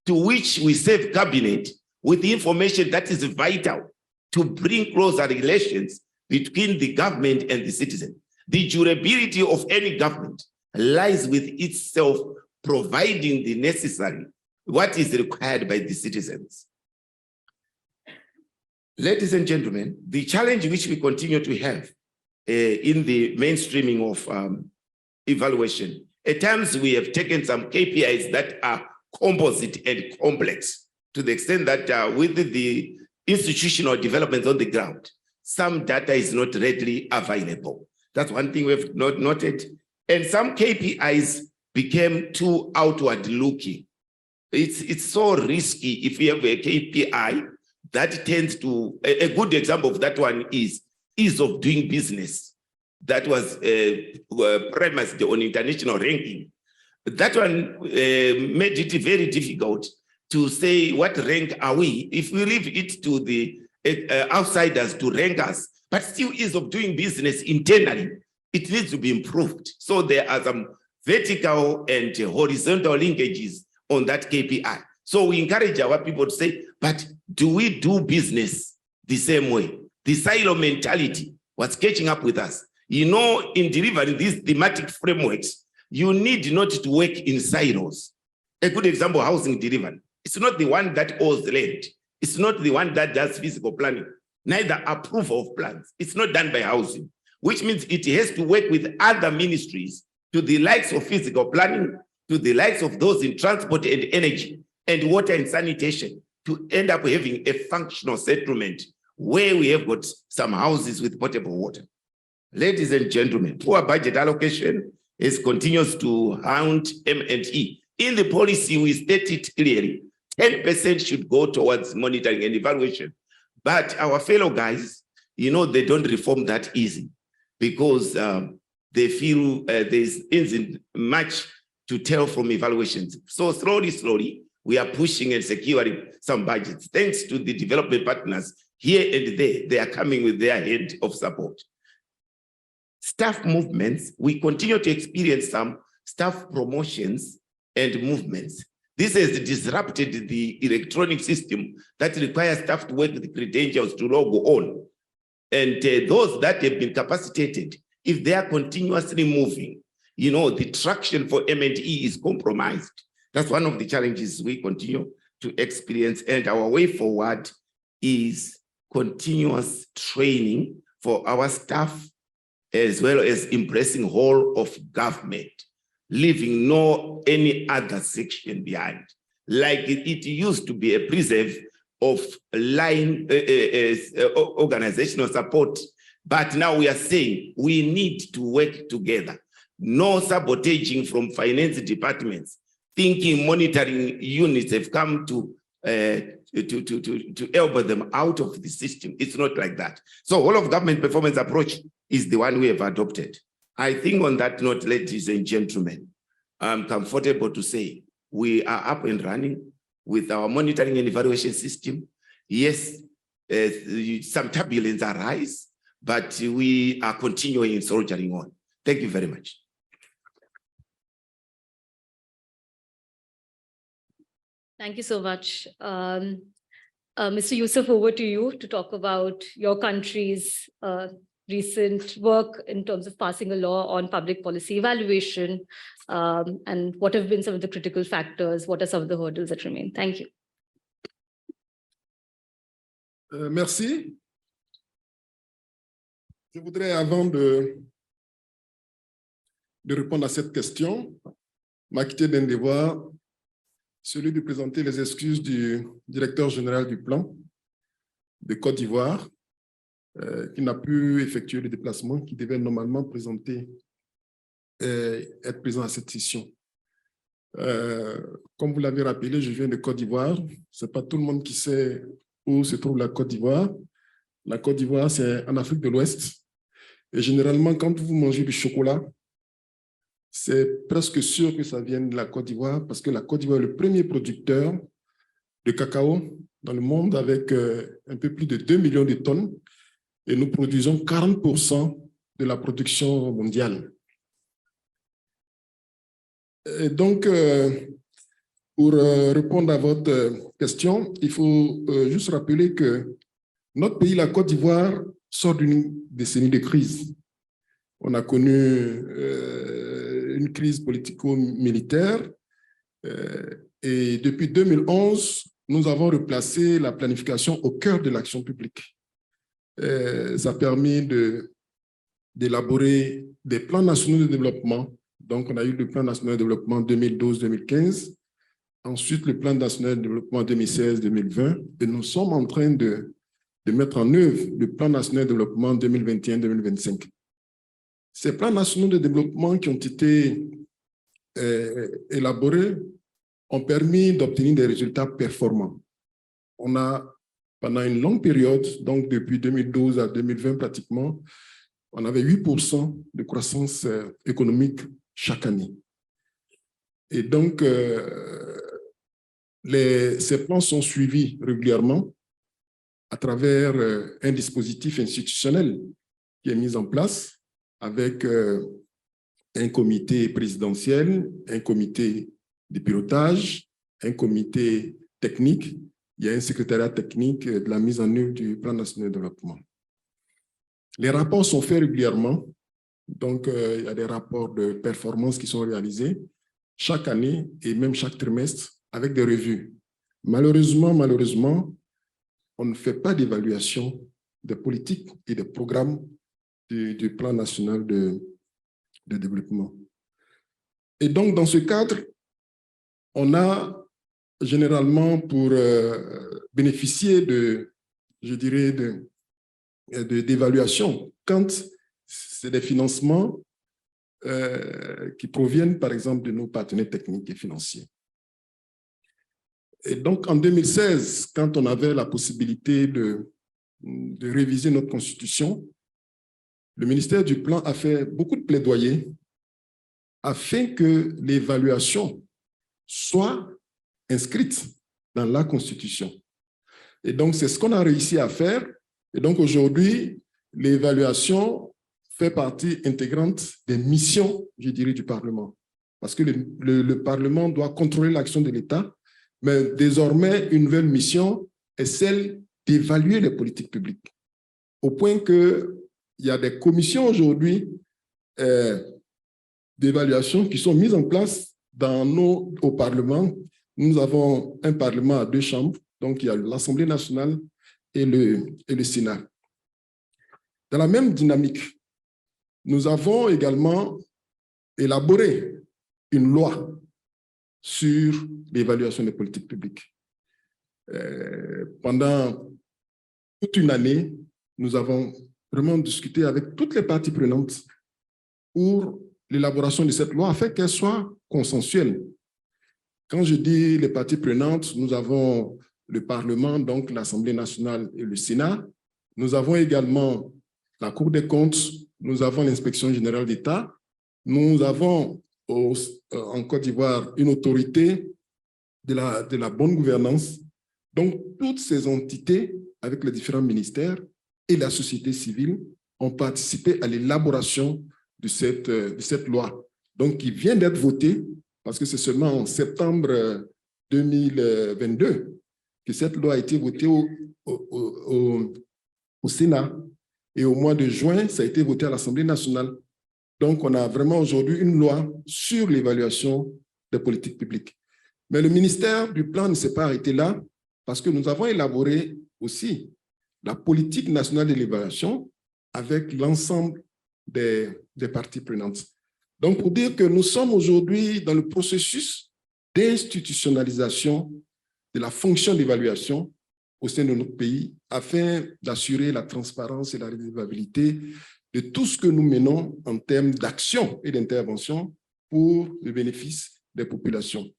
to which we serve cabinet with the information that is vital to bring closer relations between the government and the citizen. The durability of any government lies with itself providing the necessary, what is required by the citizens. Ladies and gentlemen, the challenge which we continue to have in the mainstreaming of evaluation, at times we have taken some KPIs that are composite and complex to the extent that with the institutional developments on the ground, some data is not readily available. That's one thing we've noted. And some KPIs became too outward looking. It's so risky if you have a KPI that tends to, a good example of that one is ease of doing business. That was premised on international ranking. That one made it very difficult to say what rank are we if we leave it to the outsiders to rank us, but still ease of doing business internally, it needs to be improved. So there are some vertical and horizontal linkages on that KPI. So we encourage our people to say, but do we do business the same way? The silo mentality was catching up with us. You know, in delivering these thematic frameworks, you need not to work in silos. A good example, housing delivery. It's not the one that owns the land. It's not the one that does physical planning, neither approval of plans. It's not done by housing, which means it has to work with other ministries to the likes of physical planning, to the likes of those in transport and energy and water and sanitation to end up having a functional settlement where we have got some houses with potable water. Ladies and gentlemen, poor budget allocation continues to hound M&E. In the policy, we state it clearly, 10% should go towards monitoring and evaluation. But our fellow guys, you know, they don't reform that easy because they feel there isn't much to tell from evaluations. So slowly, we are pushing and securing some budgets. Thanks to the development partners here and there, they are coming with their hand of support. Staff movements, we continue to experience some staff promotions and movements. This has disrupted the electronic system that requires staff to work with credentials to log on. And those that have been capacitated, if they are continuously moving, you know, the traction for M&E is compromised. That's one of the challenges we continue to experience. And our way forward is continuous training for our staff, as well as embracing whole of government, leaving no any other section behind. Like it used to be a preserve of line organizational support, but now we are saying we need to work together. No sabotaging from finance departments, thinking monitoring units have come to elbow them out of the system. It's not like that. So all of government performance approach is the one we have adopted. I think on that note, ladies and gentlemen, I'm comfortable to say we are up and running with our monitoring and evaluation system. Yes, some turbulence arise, but we are continuing soldiering on. Thank you very much. Thank you so much. Mr. Yusuf, over to you to talk about your country's recent work in terms of passing a law on public policy evaluation, and what have been some of the critical factors, what are some of the hurdles that remain? Thank you. Merci. Je voudrais, avant de répondre à cette question, m'acquitter d'un devoir, celui de présenter les excuses du directeur général du plan de Côte d'Ivoire, qui n'a pu effectuer le déplacement, qui devait normalement être présent à cette session. Comme vous l'avez rappelé, je viens de Côte d'Ivoire. Ce n'est pas tout le monde qui sait où se trouve la Côte d'Ivoire. La Côte d'Ivoire, c'est en Afrique de l'Ouest. Et généralement, quand vous mangez du chocolat, c'est presque sûr que ça vient de la Côte d'Ivoire, parce que la Côte d'Ivoire est le premier producteur de cacao dans le monde, avec un peu plus de 2 millions de tonnes. Et nous produisons 40% de la production mondiale. Et donc, pour répondre à votre question, il faut juste rappeler que notre pays, la Côte d'Ivoire, sort d'une décennie de crise. On a connu une crise politico-militaire et depuis 2011, nous avons replacé la planification au cœur de l'action publique. Ça a permis d'élaborer des plans nationaux de développement. Donc, on a eu le plan national de développement 2012-2015, ensuite le plan national de développement 2016-2020, et nous sommes en train de mettre en œuvre le plan national de développement 2021-2025. Ces plans nationaux de développement qui ont été élaborés ont permis d'obtenir des résultats performants. On a, pendant une longue période, donc depuis 2012 à 2020 pratiquement, on avait 8% de croissance économique chaque année. Et donc, ces plans sont suivis régulièrement à travers un dispositif institutionnel qui est mis en place avec un comité présidentiel, un comité de pilotage, un comité technique. Il y a un secrétariat technique de la mise en œuvre du plan national de développement. Les rapports sont faits régulièrement. Donc, il y a des rapports de performance qui sont réalisés chaque année et même chaque trimestre avec des revues. Malheureusement, on ne fait pas d'évaluation des politiques et des programmes du plan national de développement. Et donc, dans ce cadre, on a généralement pour bénéficier de, je dirais, d'évaluation quand c'est des financements qui proviennent, par exemple, de nos partenaires techniques et financiers. Et donc, en 2016, quand on avait la possibilité de réviser notre constitution, le ministère du Plan a fait beaucoup de plaidoyer afin que l'évaluation soit inscrite dans la Constitution. Et donc, c'est ce qu'on a réussi à faire. Et donc, aujourd'hui, l'évaluation fait partie intégrante des missions, je dirais, du Parlement. Parce que le Parlement doit contrôler l'action de l'État, mais désormais, une nouvelle mission est celle d'évaluer les politiques publiques. Au point qu'il y a des commissions aujourd'hui d'évaluation qui sont mises en place au Parlement. Nous avons un Parlement à 2 chambres, donc il y a l'Assemblée nationale et le Sénat. Dans la même dynamique, nous avons également élaboré une loi sur l'évaluation des politiques publiques. Pendant toute une année, nous avons vraiment discuté avec toutes les parties prenantes pour l'élaboration de cette loi afin qu'elle soit consensuelle. Quand je dis les parties prenantes, nous avons le Parlement, donc l'Assemblée nationale et le Sénat. Nous avons également la Cour des comptes, nous avons l'Inspection générale d'État, nous avons en Côte d'Ivoire une autorité de la bonne gouvernance. Donc, toutes ces entités, avec les différents ministères et la société civile, ont participé à l'élaboration de cette loi, donc qui vient d'être votée, parce que c'est seulement en septembre 2022 que cette loi a été votée au Sénat, et au mois de juin, ça a été voté à l'Assemblée nationale. Donc, on a vraiment aujourd'hui une loi sur l'évaluation des politiques publiques. Mais le ministère du Plan ne s'est pas arrêté là, parce que nous avons élaboré aussi la politique nationale de l'évaluation avec l'ensemble des parties prenantes. Donc, pour dire que nous sommes aujourd'hui dans le processus d'institutionnalisation de la fonction d'évaluation au sein de notre pays, afin d'assurer la transparence et la redevabilité de tout ce que nous menons en termes d'action et d'intervention pour le bénéfice des populations.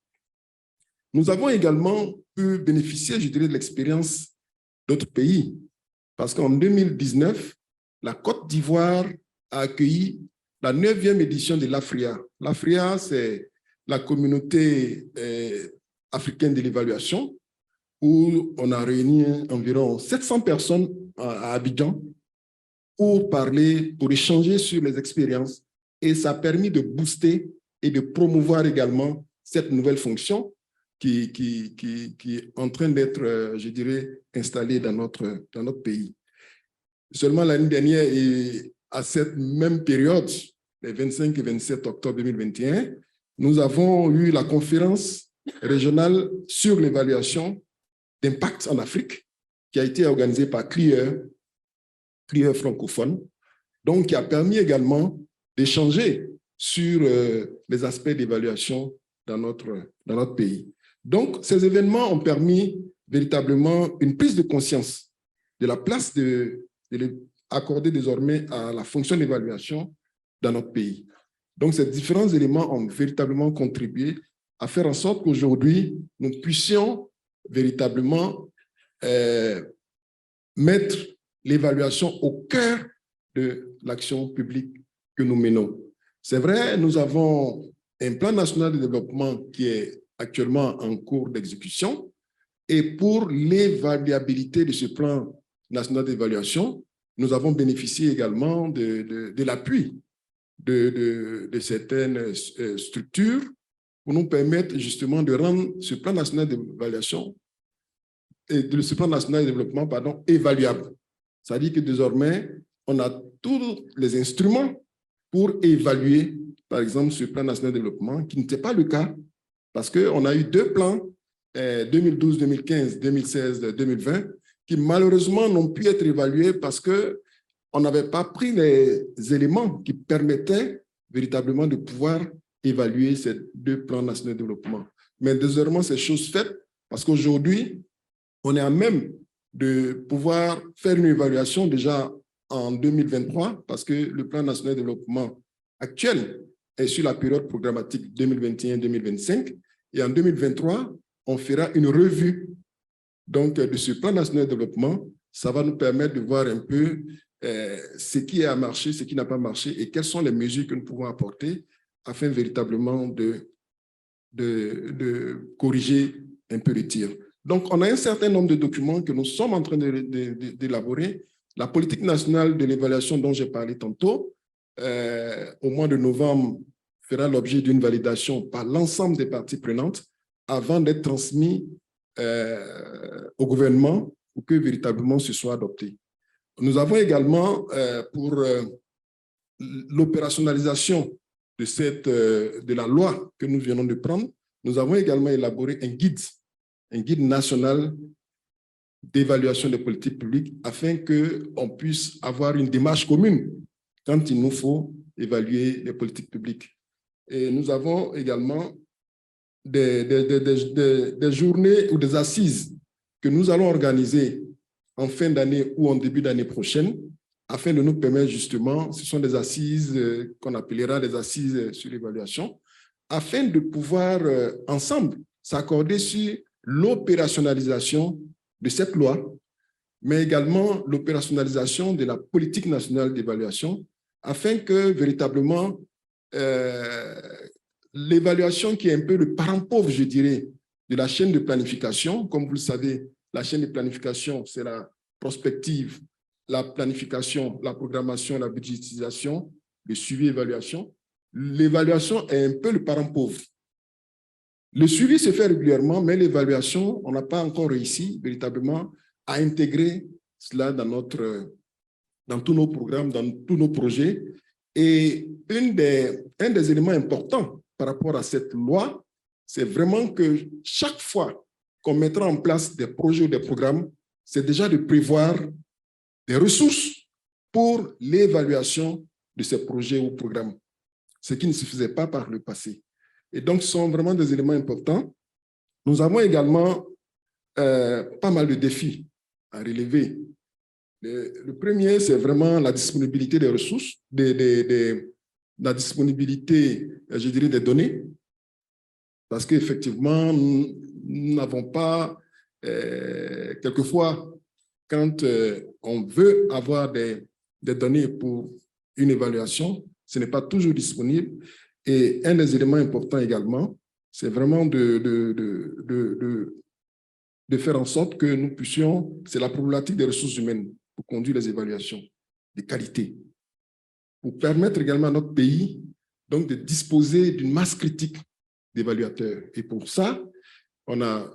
Nous avons également pu bénéficier, je dirais, de l'expérience d'autres pays, parce qu'en 2019, la Côte d'Ivoire a accueilli la 9e édition de l'AFRIA. L'AFRIA, c'est la communauté africaine de l'évaluation, où on a réuni environ 700 personnes à Abidjan pour parler, pour échanger sur les expériences. Et ça a permis de booster et de promouvoir également cette nouvelle fonction qui est en train d'être, je dirais, installée dans notre pays. Seulement l'année dernière, et à cette même période, les 25 et 27 octobre 2021, nous avons eu la conférence régionale sur l'évaluation d'impact en Afrique, qui a été organisée par CRIER francophone, donc qui a permis également d'échanger sur les aspects d'évaluation dans notre pays. Donc, ces événements ont permis véritablement une prise de conscience de la place accordée désormais à la fonction d'évaluation dans notre pays. Donc, ces différents éléments ont véritablement contribué à faire en sorte qu'aujourd'hui, nous puissions véritablement mettre l'évaluation au cœur de l'action publique que nous menons. C'est vrai, nous avons un plan national de développement qui est actuellement en cours d'exécution, et pour l'évaluabilité de ce plan national d'évaluation, nous avons bénéficié également de l'appui de certaines structures pour nous permettre justement de rendre ce plan national d'évaluation et de ce plan national de développement, pardon, évaluable. C'est-à-dire que désormais, on a tous les instruments pour évaluer, par exemple, ce plan national de développement, qui n'était pas le cas, parce qu'on a eu 2 plans, 2012, 2015, 2016, 2020, qui malheureusement n'ont pu être évalués parce qu'on n'avait pas pris les éléments qui permettaient véritablement de pouvoir évaluer ces 2 plans nationaux de développement. mais désormais, c'est chose faite parce qu'aujourd'hui, on est à même de pouvoir faire une évaluation déjà en 2023 parce que le plan national de développement actuel est sur la période programmatique 2021-2025 et en 2023, on fera une revue donc, de ce plan national de développement. Ça va nous permettre de voir un peu ce qui a marché, ce qui n'a pas marché et quelles sont les mesures que nous pouvons apporter afin véritablement de corriger un peu le tir. Donc, on a un certain nombre de documents que nous sommes en train d'élaborer. La politique nationale de l'évaluation dont j'ai parlé tantôt, au mois de novembre, fera l'objet d'une validation par l'ensemble des parties prenantes avant d'être transmis au gouvernement pour que véritablement ce soit adopté. Nous avons également, pour l'opérationnalisation de la loi que nous venons de prendre, nous avons également élaboré un guide national d'évaluation des politiques publiques afin qu'on puisse avoir une démarche commune quand il nous faut évaluer les politiques publiques. Et nous avons également des journées ou des assises que nous allons organiser en fin d'année ou en début d'année prochaine afin de nous permettre justement, ce sont des assises qu'on appellera des assises sur l'évaluation, afin de pouvoir ensemble s'accorder sur l'opérationnalisation de cette loi, mais également l'opérationnalisation de la politique nationale d'évaluation, afin que véritablement l'évaluation qui est un peu le parent pauvre, je dirais, de la chaîne de planification. Comme vous le savez, la chaîne de planification, c'est la prospective, la planification, la programmation, la budgétisation, le suivi et évaluation. L'évaluation est un peu le parent pauvre. Le suivi se fait régulièrement, mais l'évaluation, on n'a pas encore réussi véritablement à intégrer cela dans tous nos programmes, dans tous nos projets. Et un des éléments importants par rapport à cette loi, c'est vraiment que chaque fois qu'on mettra en place des projets ou des programmes, c'est déjà de prévoir des ressources pour l'évaluation de ces projets ou programmes, ce qui ne se faisait pas par le passé. Et donc, ce sont vraiment des éléments importants. Nous avons également pas mal de défis à relever. Le premier, c'est vraiment la disponibilité des ressources, la disponibilité, je dirais, des données, parce qu'effectivement, nous n'avons pas, quelquefois, quand on veut avoir des données pour une évaluation, ce n'est pas toujours disponible. Et un des éléments importants également, c'est vraiment de faire en sorte que nous puissions, c'est la problématique des ressources humaines pour conduire les évaluations de qualité, pour permettre également à notre pays donc, de disposer d'une masse critique d'évaluateurs. Et pour ça, on a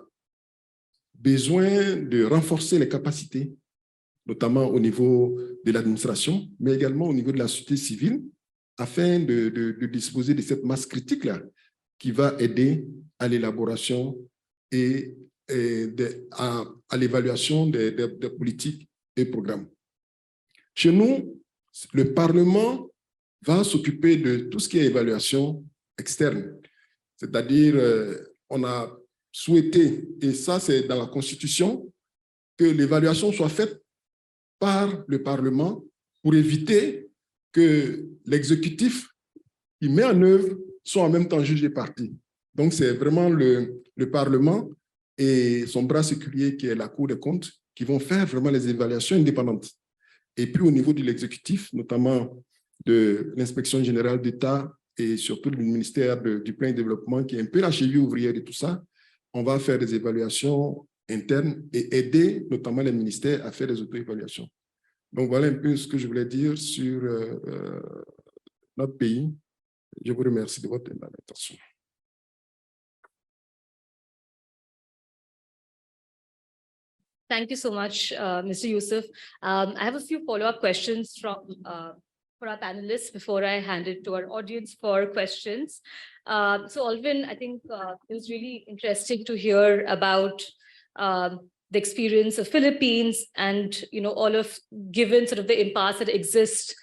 besoin de renforcer les capacités, notamment au niveau de l'administration, mais également au niveau de la société civile, afin de disposer de cette masse critique-là qui va aider à l'élaboration et à l'évaluation des politiques et programmes. Chez nous, le Parlement va s'occuper de tout ce qui est évaluation externe. C'est-à-dire, on a souhaité, et ça c'est dans la Constitution, que l'évaluation soit faite par le Parlement pour éviter que l'exécutif qui met en œuvre soit en même temps juge et partie. Donc, c'est vraiment le Parlement et son bras séculier qui est la Cour des comptes qui vont faire vraiment les évaluations indépendantes. Et puis, au niveau de l'exécutif, notamment de l'inspection générale d'État et surtout du ministère du Plan de Développement, qui est un peu la cheville ouvrière de tout ça, on va faire des évaluations internes et aider notamment les ministères à faire des auto-évaluations. Donc, voilà un peu ce que je voulais dire sur notre pays. Je vous remercie de votre attention. Thank you so much, Mr. Youssef. I have a few follow-up questions for our panelists before I hand it to our audience for questions. So Alvin, I think it was really interesting to hear about the experience of Philippines and, all of, given sort of the impasse that exists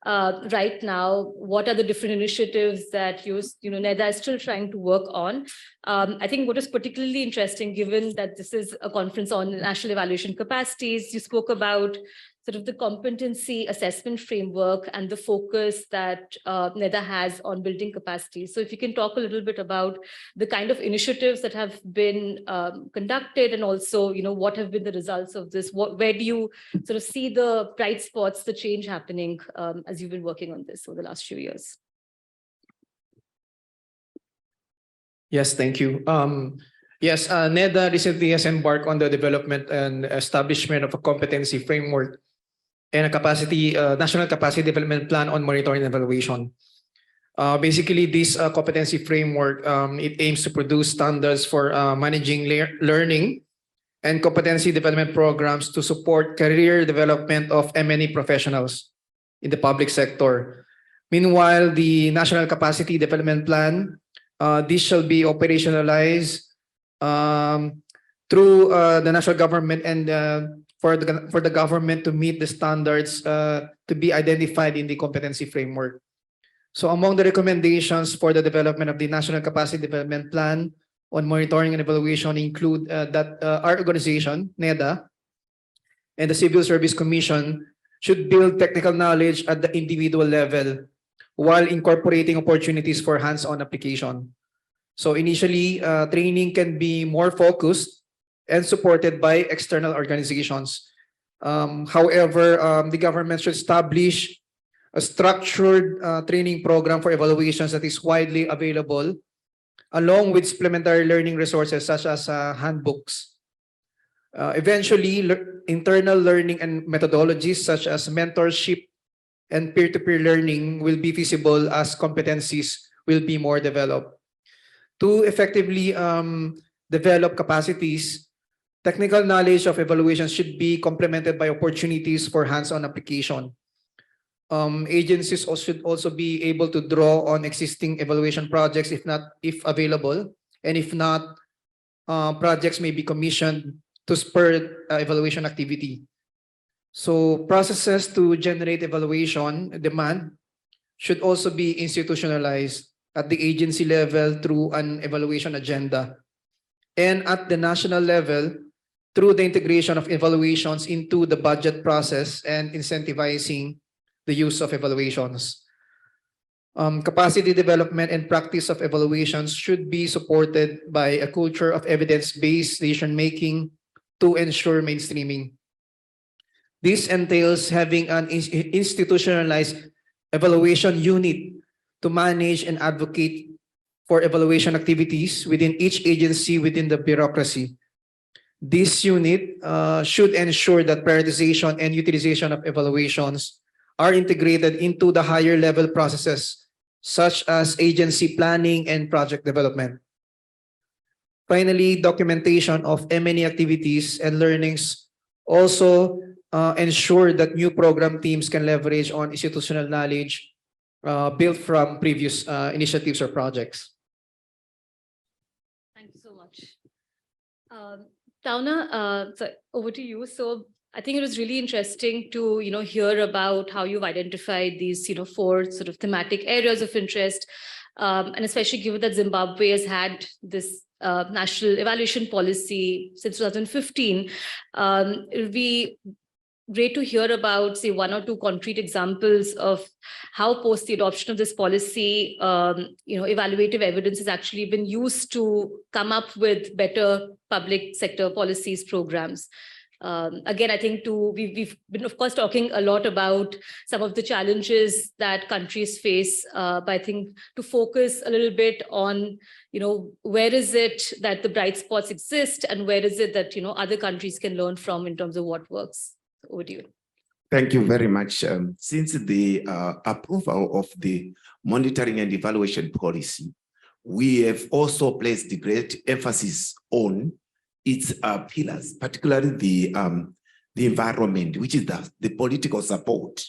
right now? What are the different initiatives that NEDA is still trying to work on? I think what is particularly interesting, given that this is a conference on national evaluation capacities, you spoke about sort of the competency assessment framework and the focus that NEDA has on building capacity. So if you can talk a little bit about the kind of initiatives that have been conducted, and also, what have been the results of this? Where do you sort of see the bright spots, the change happening as you've been working on this over the last few years? Yes, thank you. Yes, NEDA recently has embarked on the development and establishment of a competency framework and a national capacity development plan on monitoring and evaluation. Basically, this competency framework, it aims to produce standards for managing learning and competency development programs to support career development of M&E professionals in the public sector. Meanwhile, the National Capacity Development Plan, this shall be operationalized through the national government and for the government to meet the standards to be identified in the competency framework. So among the recommendations for the development of the National Capacity Development Plan on monitoring and evaluation include that our organization, NEDA, and the Civil Service Commission should build technical knowledge at the individual level while incorporating opportunities for hands-on application. So initially, training can be more focused and supported by external organizations. However, the government should establish a structured training program for evaluations that is widely available, along with supplementary learning resources such as handbooks. Eventually, internal learning and methodologies such as mentorship and peer-to-peer learning will be feasible as competencies will be more developed. To effectively develop capacities, technical knowledge of evaluation should be complemented by opportunities for hands-on application. Agencies should also be able to draw on existing evaluation projects if available, and if not, projects may be commissioned to spur evaluation activity. So processes to generate evaluation demand should also be institutionalized at the agency level through an evaluation agenda, and at the national level through the integration of evaluations into the budget process and incentivizing the use of evaluations. Capacity development and practice of evaluations should be supported by a culture of evidence-based decision-making to ensure mainstreaming. This entails having an institutionalized evaluation unit to manage and advocate for evaluation activities within each agency within the bureaucracy. This unit should ensure that prioritization and utilization of evaluations are integrated into the higher level processes, such as agency planning and project development. Finally, documentation of M&E activities and learnings also ensure that new program teams can leverage on institutional knowledge built from previous initiatives or projects. Thank you so much. Tauna, so over to you. So I think it was really interesting to hear about how you've identified these 4 sort of thematic areas of interest, and especially given that Zimbabwe has had this national evaluation policy since 2015. It'll be great to hear about, say, 1 or 2 concrete examples of how post the adoption of this policy, evaluative evidence has actually been used to come up with better public sector policies, programs. Again, I think we've been, of course, talking a lot about some of the challenges that countries face, but I think to focus a little bit on, where is it that the bright spots exist, and where is it that, other countries can learn from in terms of what works. Over to you. Thank you very much. Since the approval of the monitoring and evaluation policy, we have also placed the great emphasis on its pillars, particularly the environment, which is the political support,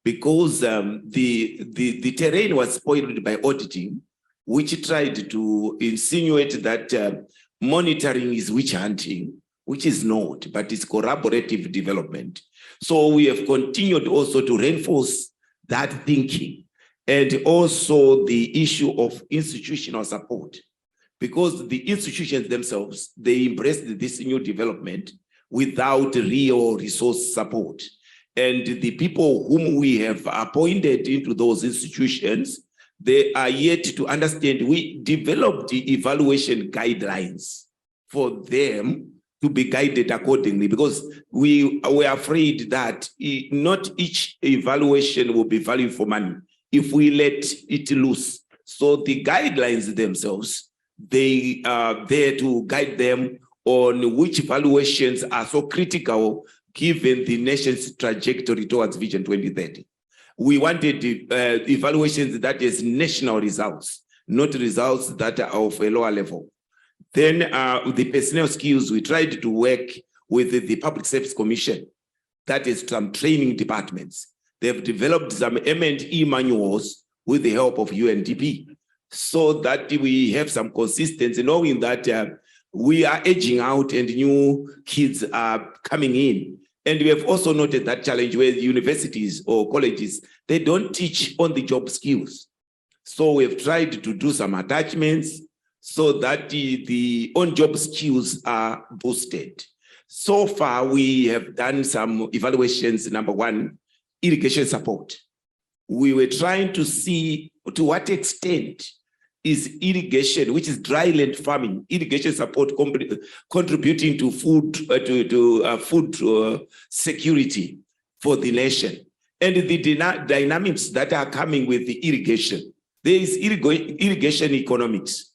because the terrain was spoiled by auditing, which tried to insinuate that monitoring is witch hunting, which is not, but it's collaborative development. So we have continued also to reinforce that thinking, and also the issue of institutional support, because the institutions themselves, they embraced this new development without real resource support. And the people whom we have appointed into those institutions, they are yet to understand. We developed the evaluation guidelines for them to be guided accordingly, because we were afraid that not each evaluation will be value for money if we let it loose. So the guidelines themselves, they are there to guide them on which evaluations are so critical given the nation's trajectory towards Vision 2030. We wanted evaluations that is national results, not results that are of a lower level. Then the personnel skills, we tried to work with the Public Service Commission, that is some training departments. They've developed some M&E manuals with the help of UNDP, so that we have some consistency, knowing that we are aging out and new kids are coming in. And we have also noted that challenge where universities or colleges, they don't teach on-the-job skills. So we've tried to do some attachments so that the on-job skills are boosted. So far, we have done some evaluations. Number one, irrigation support. We were trying to see to what extent is irrigation, which is dry land farming, irrigation support contributing to food security for the nation, and the dynamics that are coming with the irrigation. There is irrigation economics,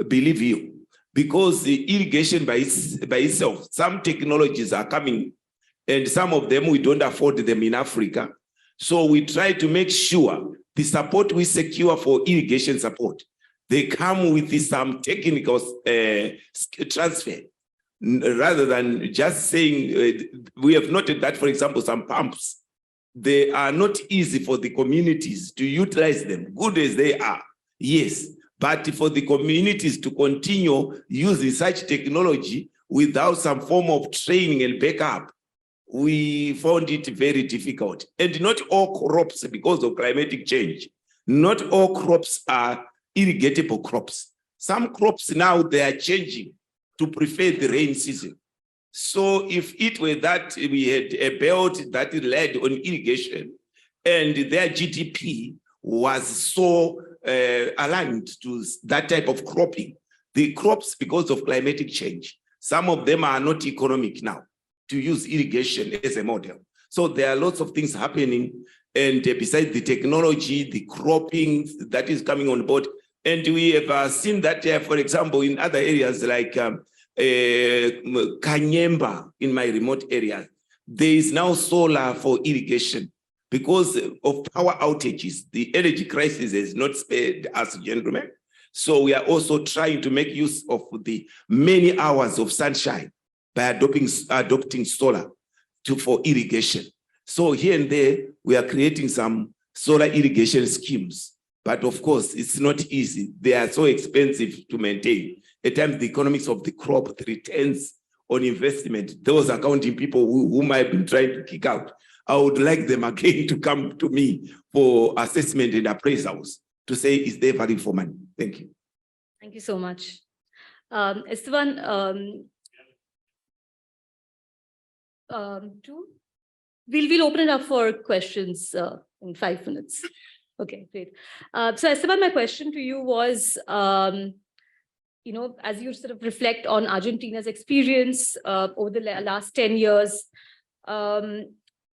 believe you, because the irrigation by itself, some technologies are coming, and some of them we don't afford them in Africa. So we try to make sure the support we secure for irrigation support, they come with some technical transfer, rather than just saying, we have noted that, for example, some pumps, they are not easy for the communities to utilize them, good as they are, yes, but for the communities to continue using such technology without some form of training and backup, we found it very difficult. And not all crops, because of climatic change, not all crops are irrigatable crops. Some crops now, they are changing to prefer the rain season. So if it were that we had a belt that led on irrigation and their GDP was so aligned to that type of cropping, the crops, because of climatic change, some of them are not economic now to use irrigation as a model. So there are lots of things happening, and besides the technology, the cropping that is coming on board. And we have seen that, for example, in other areas like Kanyemba, in my remote area, there is now solar for irrigation. Because of power outages, the energy crisis has not spared us, gentlemen. So we are also trying to make use of the many hours of sunshine by adopting solar for irrigation. So here and there, we are creating some solar irrigation schemes. But of course, it's not easy. They are so expensive to maintain. At times, the economics of the crop, the returns on investment, those accounting people whom I've been trying to kick out, I would like them again to come to me for assessment and appraisals to say, is there value for money? Thank you. Thank you so much. Esteban, we'll open it up for questions in 5 minutes. Okay, great. So Esteban, my question to you was, you know, as you sort of reflect on Argentina's experience over the last 10 years,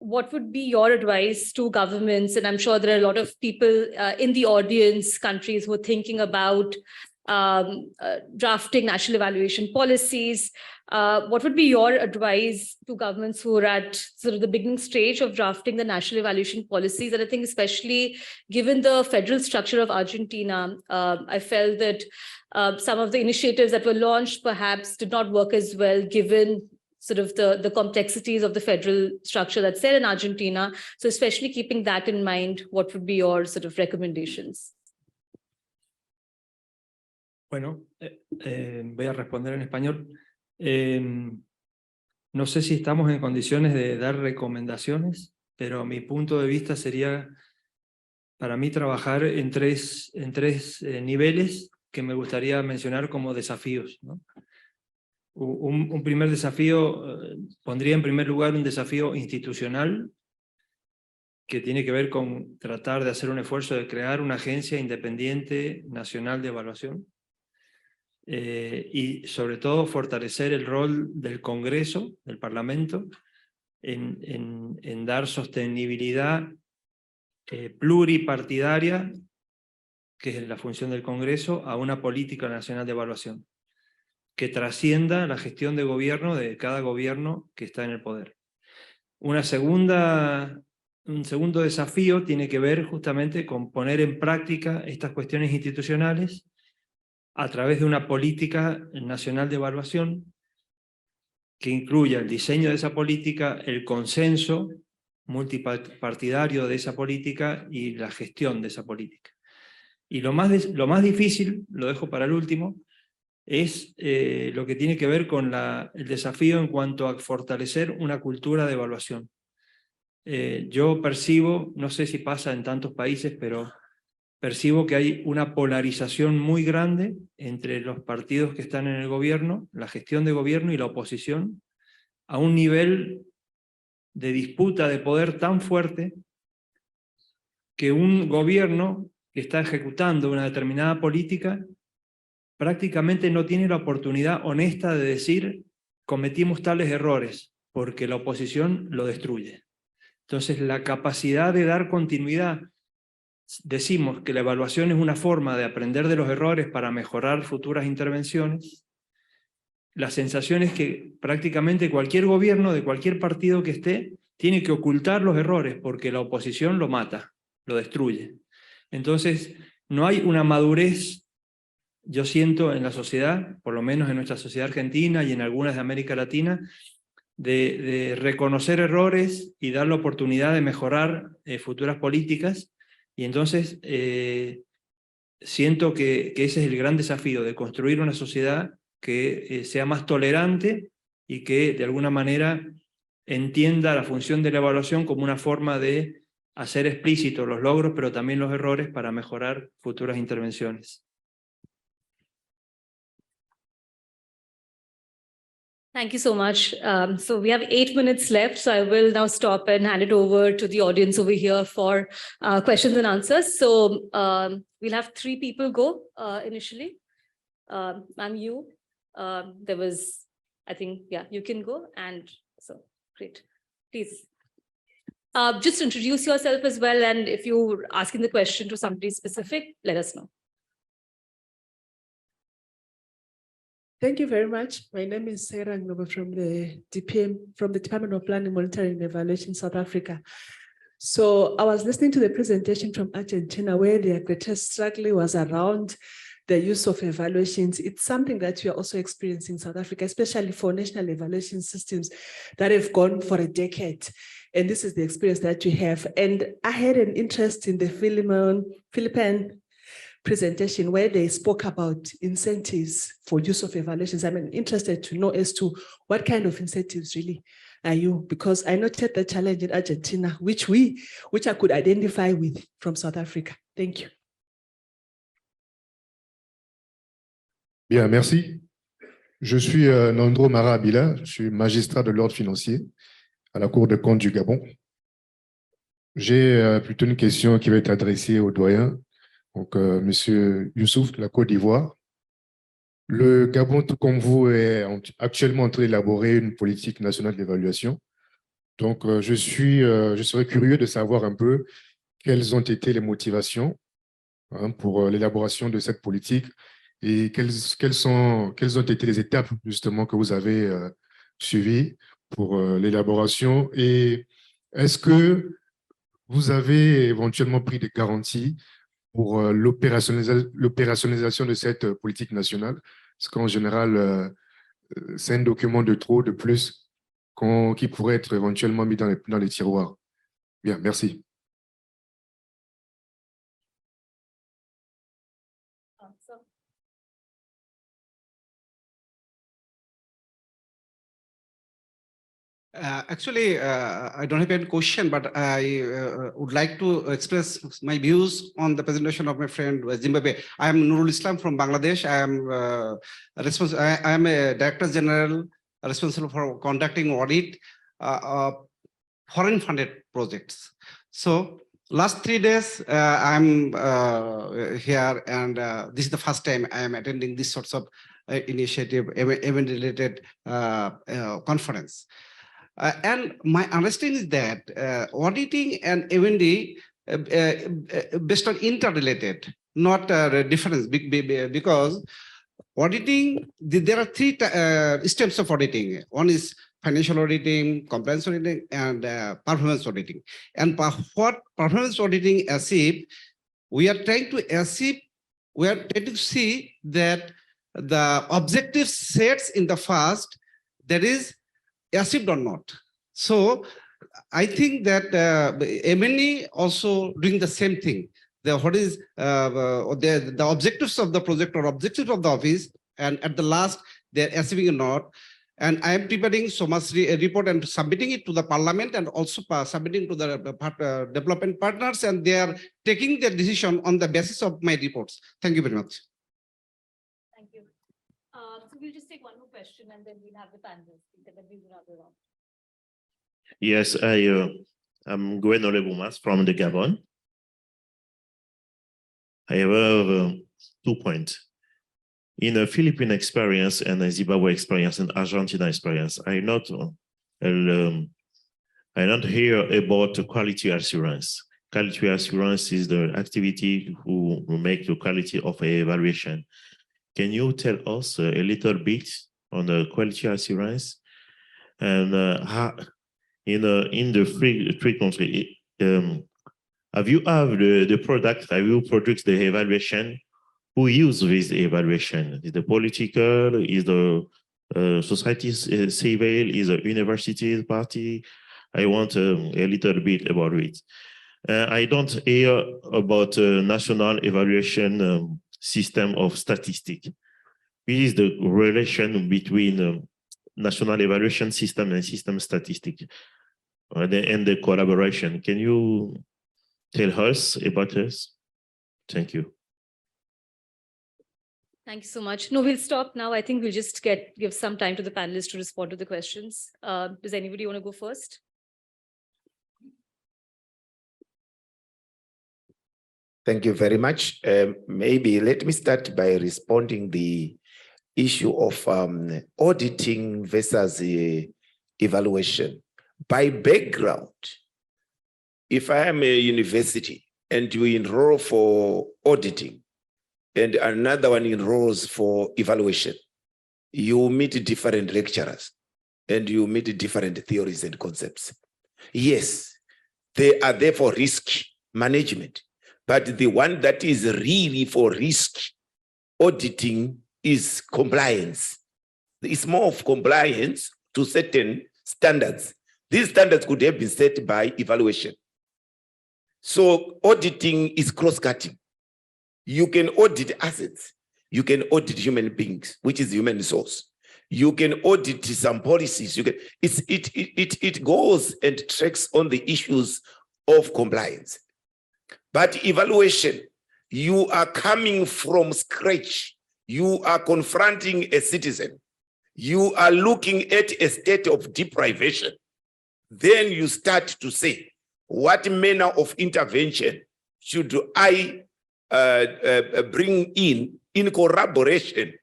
what would be your advice to governments? And I'm sure there are a lot of people in the audience, countries who are thinking about drafting national evaluation policies. What would be your advice to governments who are at sort of the beginning stage of drafting the national evaluation policies? And I think especially given the federal structure of Argentina, I felt that some of the initiatives that were launched perhaps did not work as well, given sort of the complexities of the federal structure that's there in Argentina. So especially keeping that in mind, what would be your sort of recommendations? Bueno, voy a responder en español. No sé si estamos en condiciones de dar recomendaciones, pero mi punto de vista sería para mí trabajar en tres niveles que me gustaría mencionar como desafíos, ¿no? Un primer desafío, pondría en primer lugar un desafío institucional, que tiene que ver con tratar de hacer un esfuerzo de crear una agencia independiente nacional de evaluación, y sobre todo fortalecer el rol del Congreso, del Parlamento, en dar sostenibilidad pluripartidaria, que es la función del Congreso, a una política nacional de evaluación, que trascienda la gestión de gobierno de cada gobierno que está en el poder. Un segundo desafío tiene que ver justamente con poner en práctica estas cuestiones institucionales a través de una política nacional de evaluación que incluya el diseño de esa política, el consenso multipartidario de esa política y la gestión de esa política. Y lo más difícil, lo dejo para el último, es lo que tiene que ver con el desafío en cuanto a fortalecer una cultura de evaluación. Yo percibo, no sé si pasa en tantos países, pero percibo que hay una polarización muy grande entre los partidos que están en el gobierno, la gestión de gobierno y la oposición, a un nivel de disputa de poder tan fuerte que un gobierno que está ejecutando una determinada política prácticamente no tiene la oportunidad honesta de decir cometimos tales errores, porque la oposición lo destruye. Entonces la capacidad de dar continuidad, decimos que la evaluación es una forma de aprender de los errores para mejorar futuras intervenciones. La sensación es que prácticamente cualquier gobierno de cualquier partido que esté tiene que ocultar los errores porque la oposición lo mata, lo destruye. Entonces no hay una madurez, yo siento, en la sociedad, por lo menos en nuestra sociedad argentina y en algunas de América Latina, de reconocer errores y dar la oportunidad de mejorar futuras políticas. Y entonces siento que ese es el gran desafío, de construir una sociedad que sea más tolerante y que de alguna manera entienda la función de la evaluación como una forma de hacer explícitos los logros, pero también los errores para mejorar futuras intervenciones. Thank you so much. So we have 8 minutes left, so I will now stop and hand it over to the audience over here for questions and answers. So we'll have 3 people go initially. Ma'am, you. There was, I think, yeah, you can go. And so, great. Please. Just introduce yourself as well. And if you're asking the question to somebody specific, let us know. Thank you very much. My name is Sarah Ngoba from the DPM, from the Department of Planning, Monitoring and Evaluation, South Africa. So I was listening to the presentation from Argentina where their greatest struggle was around the use of evaluations. It's something that we are also experiencing in South Africa, especially for national evaluation systems that have gone for a decade. And this is the experience that we have. And I had an interest in the Philippine presentation where they spoke about incentives for use of evaluations. I'm interested to know as to what kind of incentives really are you, because I noted the challenge in Argentina, which I could identify with from South Africa. Thank you. Bien, merci. Je suis Nandro Mara Abila, je suis magistrat de l'ordre financier à la Cour des comptes du Gabon. J'ai plutôt une question qui va être adressée au doyen, donc Monsieur Youssouf de la Côte d'Ivoire. Le Gabon, tout comme vous, est actuellement en train d'élaborer une politique nationale d'évaluation. Donc, je serais curieux de savoir un peu quelles ont été les motivations pour l'élaboration de cette politique et quelles ont été les étapes justement que vous avez suivies pour l'élaboration, et est-ce que vous avez éventuellement pris des garanties pour l'opérationnalisation de cette politique nationale? Parce qu'en général, c'est un document de trop, de plus, qui pourrait être éventuellement mis dans les tiroirs. Bien, merci. Actually, I don't have any question, but I would like to express my views on the presentation of my friend Zimbabwe. I am Nurul Islam from Bangladesh. I am a Director General responsible for conducting audit of foreign funded projects. So last 3 days, I'm here, and this is the first time I am attending this sorts of initiative, event related conference. And my understanding is that auditing and M&D based on interrelated, not difference, because auditing, there are 3 steps of auditing. One is financial auditing, compliance auditing, and performance auditing. And what performance auditing achieve, we are trying to achieve, we are trying to see that the objectives sets in the first, that is achieved or not. So I think that M&E also doing the same thing. What is the objectives of the project or objectives of the office, and at the last they're achieving or not. And I am preparing so much report and submitting it to the parliament, and also submitting to the development partners, and they are taking their decision on the basis of my reports. Thank you very much. Thank you. So we'll just take one more question and then we'll have the panelists. Yes, I'm Gwen Olebumas from the Gabon. I have 2 points. In a Philippine experience and a Zimbabwe experience and Argentina experience, I not hear about quality assurance. Quality assurance is the activity who make the quality of evaluation. Can you tell us a little bit on the quality assurance, and how in the three country, have you the product, have you produced the evaluation? Who use this evaluation? Is the political, is the society civil, is the university party? I want a little bit about it. I don't hear about a national evaluation system of statistics. This is the relation between national evaluation system and system statistics and the collaboration. Can you tell us about this? Thank you. Thank you so much. No, we'll stop now. I think we'll just give some time to the panelists to respond to the questions. Does anybody want to go first? Thank you very much. Maybe let me start by responding the issue of auditing versus evaluation. By background, if I am a university and you enroll for auditing and another one enrolls for evaluation, you meet different lecturers and you meet different theories and concepts. Yes, they are there for risk management, but the one that is really for risk auditing is compliance. It's more of compliance to certain standards. These standards could have been set by evaluation. So auditing is cross-cutting. You can audit assets. You can audit human beings, which is human resource. You can audit some policies. You can, it goes and tracks on the issues of compliance. But evaluation, you are coming from scratch. You are confronting a citizen. You are looking at a state of deprivation. Then you start to say, what manner of intervention should I bring in collaboration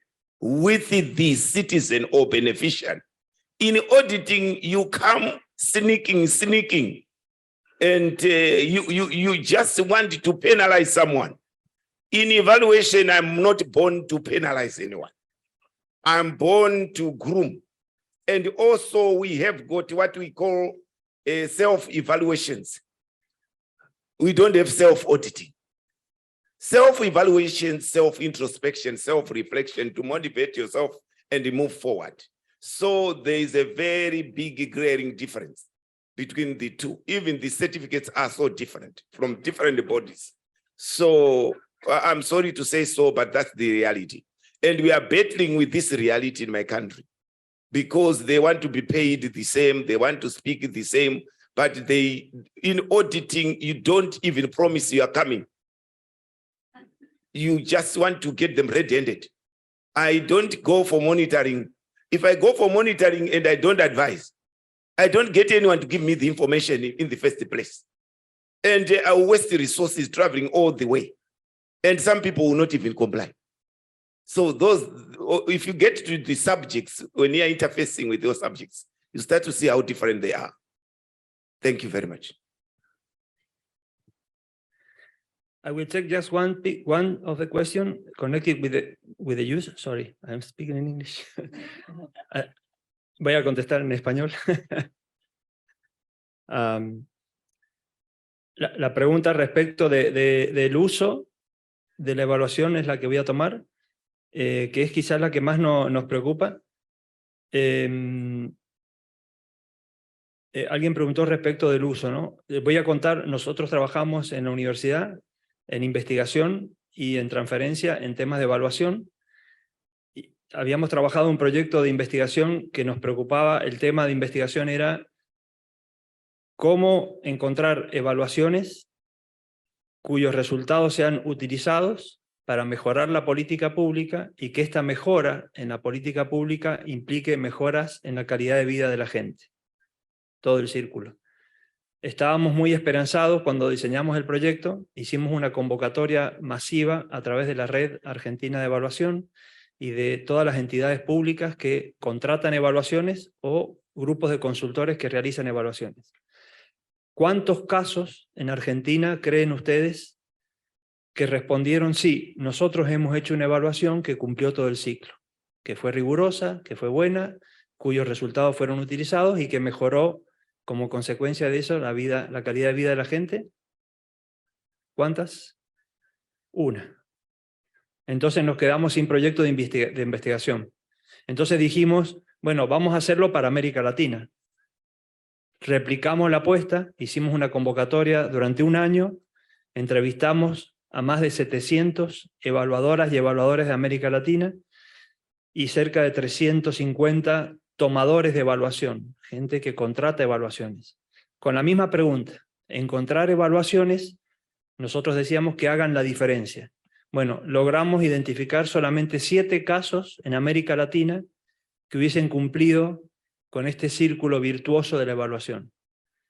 with the citizen or beneficiary? In auditing, you come sneaking, and you just want to penalize someone. In evaluation, I'm not born to penalize anyone. I'm born to groom. And also we have got what we call self-evaluations. We don't have self-auditing. Self-evaluation, self-introspection, self-reflection to motivate yourself and move forward. So there is a very big glaring difference between the two. Even the certificates are so different from different bodies. So I'm sorry to say so, but that's the reality. And we are battling with this reality in my country. because they want to be paid the same, they want to speak the same, but they, in auditing, you don't even promise you are coming. You just want to get them red-handed. I don't go for monitoring. If I go for monitoring and I don't advise, I don't get anyone to give me the information in the first place. And I will waste the resources traveling all the way. And some people will not even comply. So those, if you get to the subjects, when you're interfacing with those subjects, you start to see how different they are. Thank you very much. I will take just one of the question connected with the use. Sorry, I'm speaking in English. Voy a contestar en español. La pregunta respecto del uso de la evaluación es la que voy a tomar, que es quizás la que más nos preocupa. Alguien preguntó respecto del uso, ¿no? Voy a contar, nosotros trabajamos en la universidad, en investigación y en transferencia en temas de evaluación. Y habíamos trabajado un proyecto de investigación que nos preocupaba, el tema de investigación era cómo encontrar evaluaciones cuyos resultados sean utilizados para mejorar la política pública y que esta mejora en la política pública implique mejoras en la calidad de vida de la gente. Todo el círculo. Estábamos muy esperanzados cuando diseñamos el proyecto, hicimos una convocatoria masiva a través de la Red Argentina de Evaluación y de todas las entidades públicas que contratan evaluaciones o grupos de consultores que realizan evaluaciones. ¿Cuántos casos en Argentina creen ustedes que respondieron sí, nosotros hemos hecho una evaluación que cumplió todo el ciclo, que fue rigurosa, que fue buena, cuyos resultados fueron utilizados y que mejoró como consecuencia de eso la calidad de vida de la gente? ¿Cuántas? Una. Entonces nos quedamos sin proyecto de investigación. Entonces dijimos, bueno, vamos a hacerlo para América Latina. Replicamos la apuesta, hicimos una convocatoria durante un año, entrevistamos a más de 700 evaluadoras y evaluadores de América Latina y cerca de 350 tomadores de evaluación, gente que contrata evaluaciones. Con la misma pregunta, encontrar evaluaciones, nosotros decíamos que hagan la diferencia. Bueno, logramos identificar solamente 7 casos en América Latina que hubiesen cumplido con este círculo virtuoso de la evaluación.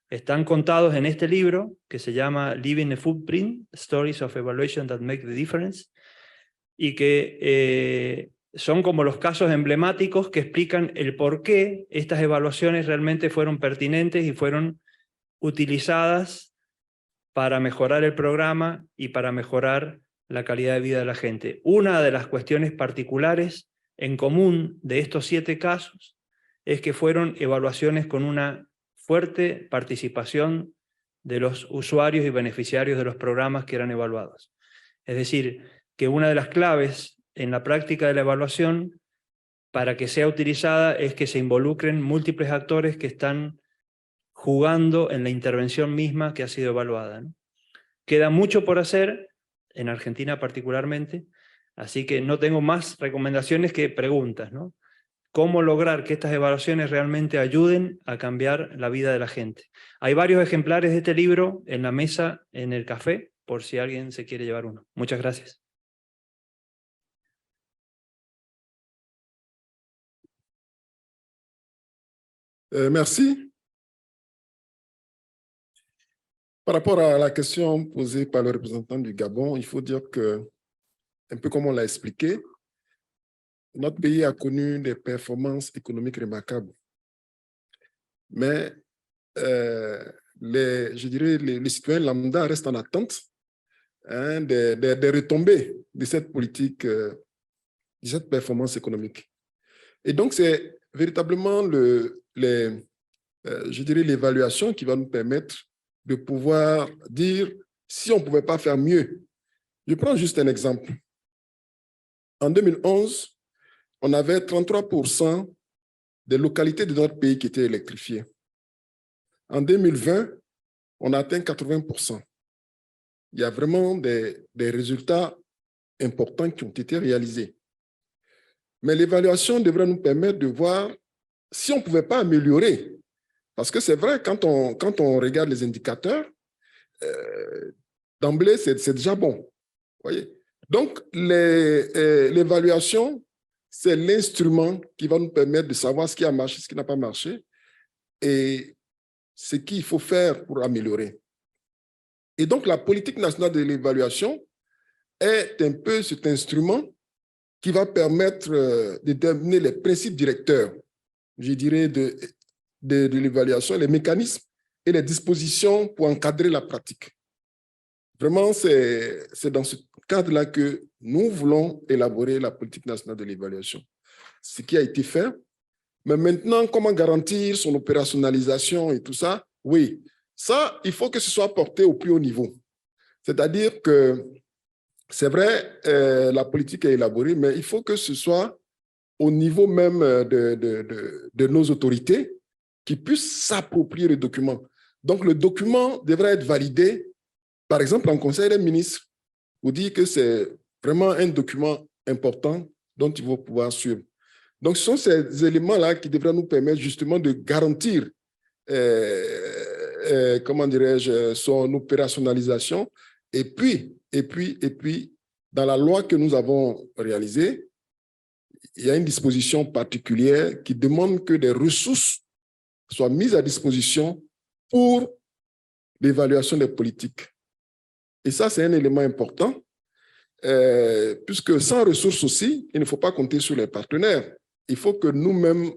Están contados en este libro que se llama Leaving a Footprint, Stories of Evaluation that Make the Difference, y que son como los casos emblemáticos que explican el por qué estas evaluaciones realmente fueron pertinentes y fueron utilizadas para mejorar el programa y para mejorar la calidad de vida de la gente. Una de las cuestiones particulares en común de estos 7 casos es que fueron evaluaciones con una fuerte participación de los usuarios y beneficiarios de los programas que eran evaluados. Es decir, que una de las claves en la práctica de la evaluación para que sea utilizada es que se involucren múltiples actores que están jugando en la intervención misma que ha sido evaluada, ¿no? Queda mucho por hacer, en Argentina particularmente, así que no tengo más recomendaciones que preguntas, ¿no? ¿Cómo lograr que estas evaluaciones realmente ayuden a cambiar la vida de la gente? Hay varios ejemplares de este libro en la mesa, en el café, por si alguien se quiere llevar uno. Muchas gracias. Merci. Par rapport à la question posée par le représentant du Gabon, il faut dire que, un peu comme on l'a expliqué, notre pays a connu des performances économiques remarquables. Mais je dirais les citoyens lambda restent en attente des retombées de cette politique, de cette performance économique. Et donc, c'est véritablement je dirais l'évaluation qui va nous permettre de pouvoir dire si on ne pouvait pas faire mieux. Je prends juste un exemple. En 2011, on avait 33% des localités de notre pays qui étaient électrifiées. En 2020, on a atteint 80%. Il y a vraiment des résultats importants qui ont été réalisés. Mais l'évaluation devrait nous permettre de voir si on ne pouvait pas améliorer, parce que c'est vrai, quand on regarde les indicateurs, d'emblée, c'est déjà bon. Voyez? Donc, l'évaluation, c'est l'instrument qui va nous permettre de savoir ce qui a marché, ce qui n'a pas marché, et ce qu'il faut faire pour améliorer. Et donc, la politique nationale de l'évaluation est un peu cet instrument qui va permettre de déterminer les principes directeurs, je dirais, de l'évaluation, les mécanismes et les dispositions pour encadrer la pratique. Vraiment, c'est dans ce cadre-là que nous voulons élaborer la politique nationale de l'évaluation. Ce qui a été fait, mais maintenant, comment garantir son opérationnalisation et tout ça? Oui, ça, il faut que ce soit porté au plus haut niveau. C'est-à-dire que, c'est vrai, la politique est élaborée, mais il faut que ce soit au niveau même de nos autorités qui puissent s'approprier le document. Donc, le document devrait être validé, par exemple, en Conseil des ministres, pour dire que c'est vraiment un document important dont il faut pouvoir suivre. Donc, ce sont ces éléments-là qui devraient nous permettre justement de garantir, comment dirais-je, son opérationnalisation. Et puis, dans la loi que nous avons réalisée, il y a une disposition particulière qui demande que des ressources soient mises à disposition pour l'évaluation des politiques. Et ça, c'est un élément important, puisque sans ressources aussi, il ne faut pas compter sur les partenaires. Il faut que nous-mêmes,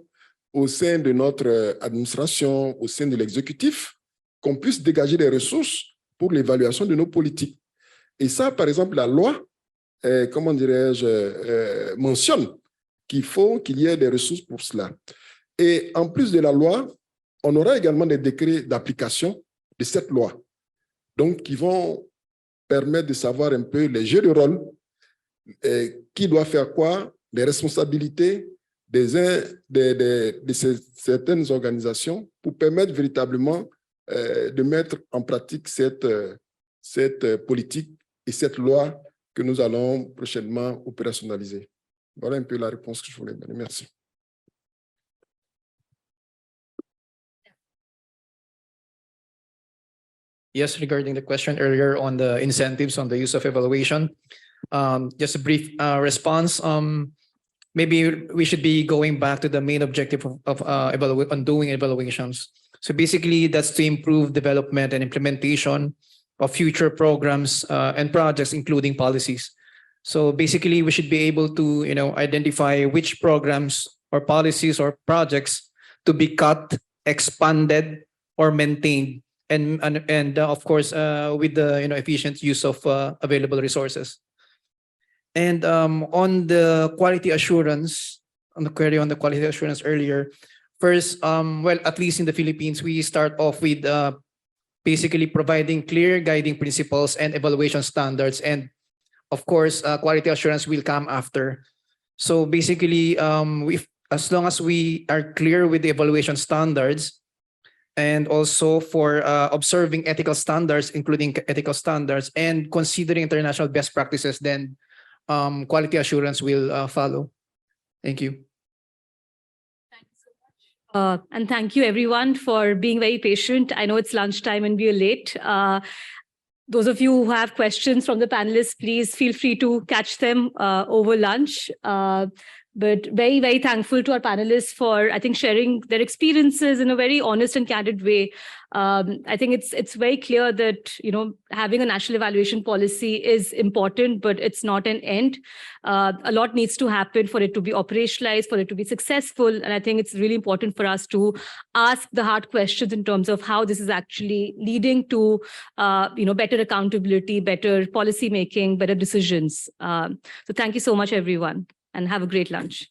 au sein de notre administration, au sein de l'exécutif, qu'on puisse dégager des ressources pour l'évaluation de nos politiques. Et ça, par exemple, la loi, comment dirais-je, mentionne qu'il faut qu'il y ait des ressources pour cela. Et en plus de la loi, on aura également des décrets d'application de cette loi, donc qui vont permettre de savoir un peu les jeux de rôle, qui doit faire quoi, les responsabilités de certaines organisations pour permettre véritablement de mettre en pratique cette politique et cette loi que nous allons prochainement opérationnaliser. Voilà un peu la réponse que je voulais donner. Merci. Yes, regarding the question earlier on the incentives on the use of evaluation, just a brief response. Maybe we should be going back to the main objective of doing evaluations. So basically, that's to improve development and implementation of future programs and projects, including policies. So basically, we should be able to, identify which programs or policies or projects to be cut, expanded, or maintained, and of course, with the efficient use of available resources. And on the quality assurance, on the query on the quality assurance earlier, first, well, at least in the Philippines, we start off with basically providing clear guiding principles and evaluation standards, and of course, quality assurance will come after. So basically, as long as we are clear with the evaluation standards, and also for observing ethical standards, including ethical standards, and considering international best practices, then quality assurance will follow. Thank you. And thank you, everyone, for being very patient. I know it's lunchtime and we are late. Those of you who have questions from the panelists, please feel free to catch them over lunch. But very, very thankful to our panelists for, I think, sharing their experiences in a very honest and candid way. I think it's very clear that, having a national evaluation policy is important, but it's not an end. A lot needs to happen for it to be operationalized, for it to be successful. And I think it's really important for us to ask the hard questions in terms of how this is actually leading to, better accountability, better policy making, better decisions. So thank you so much, everyone, and have a great lunch.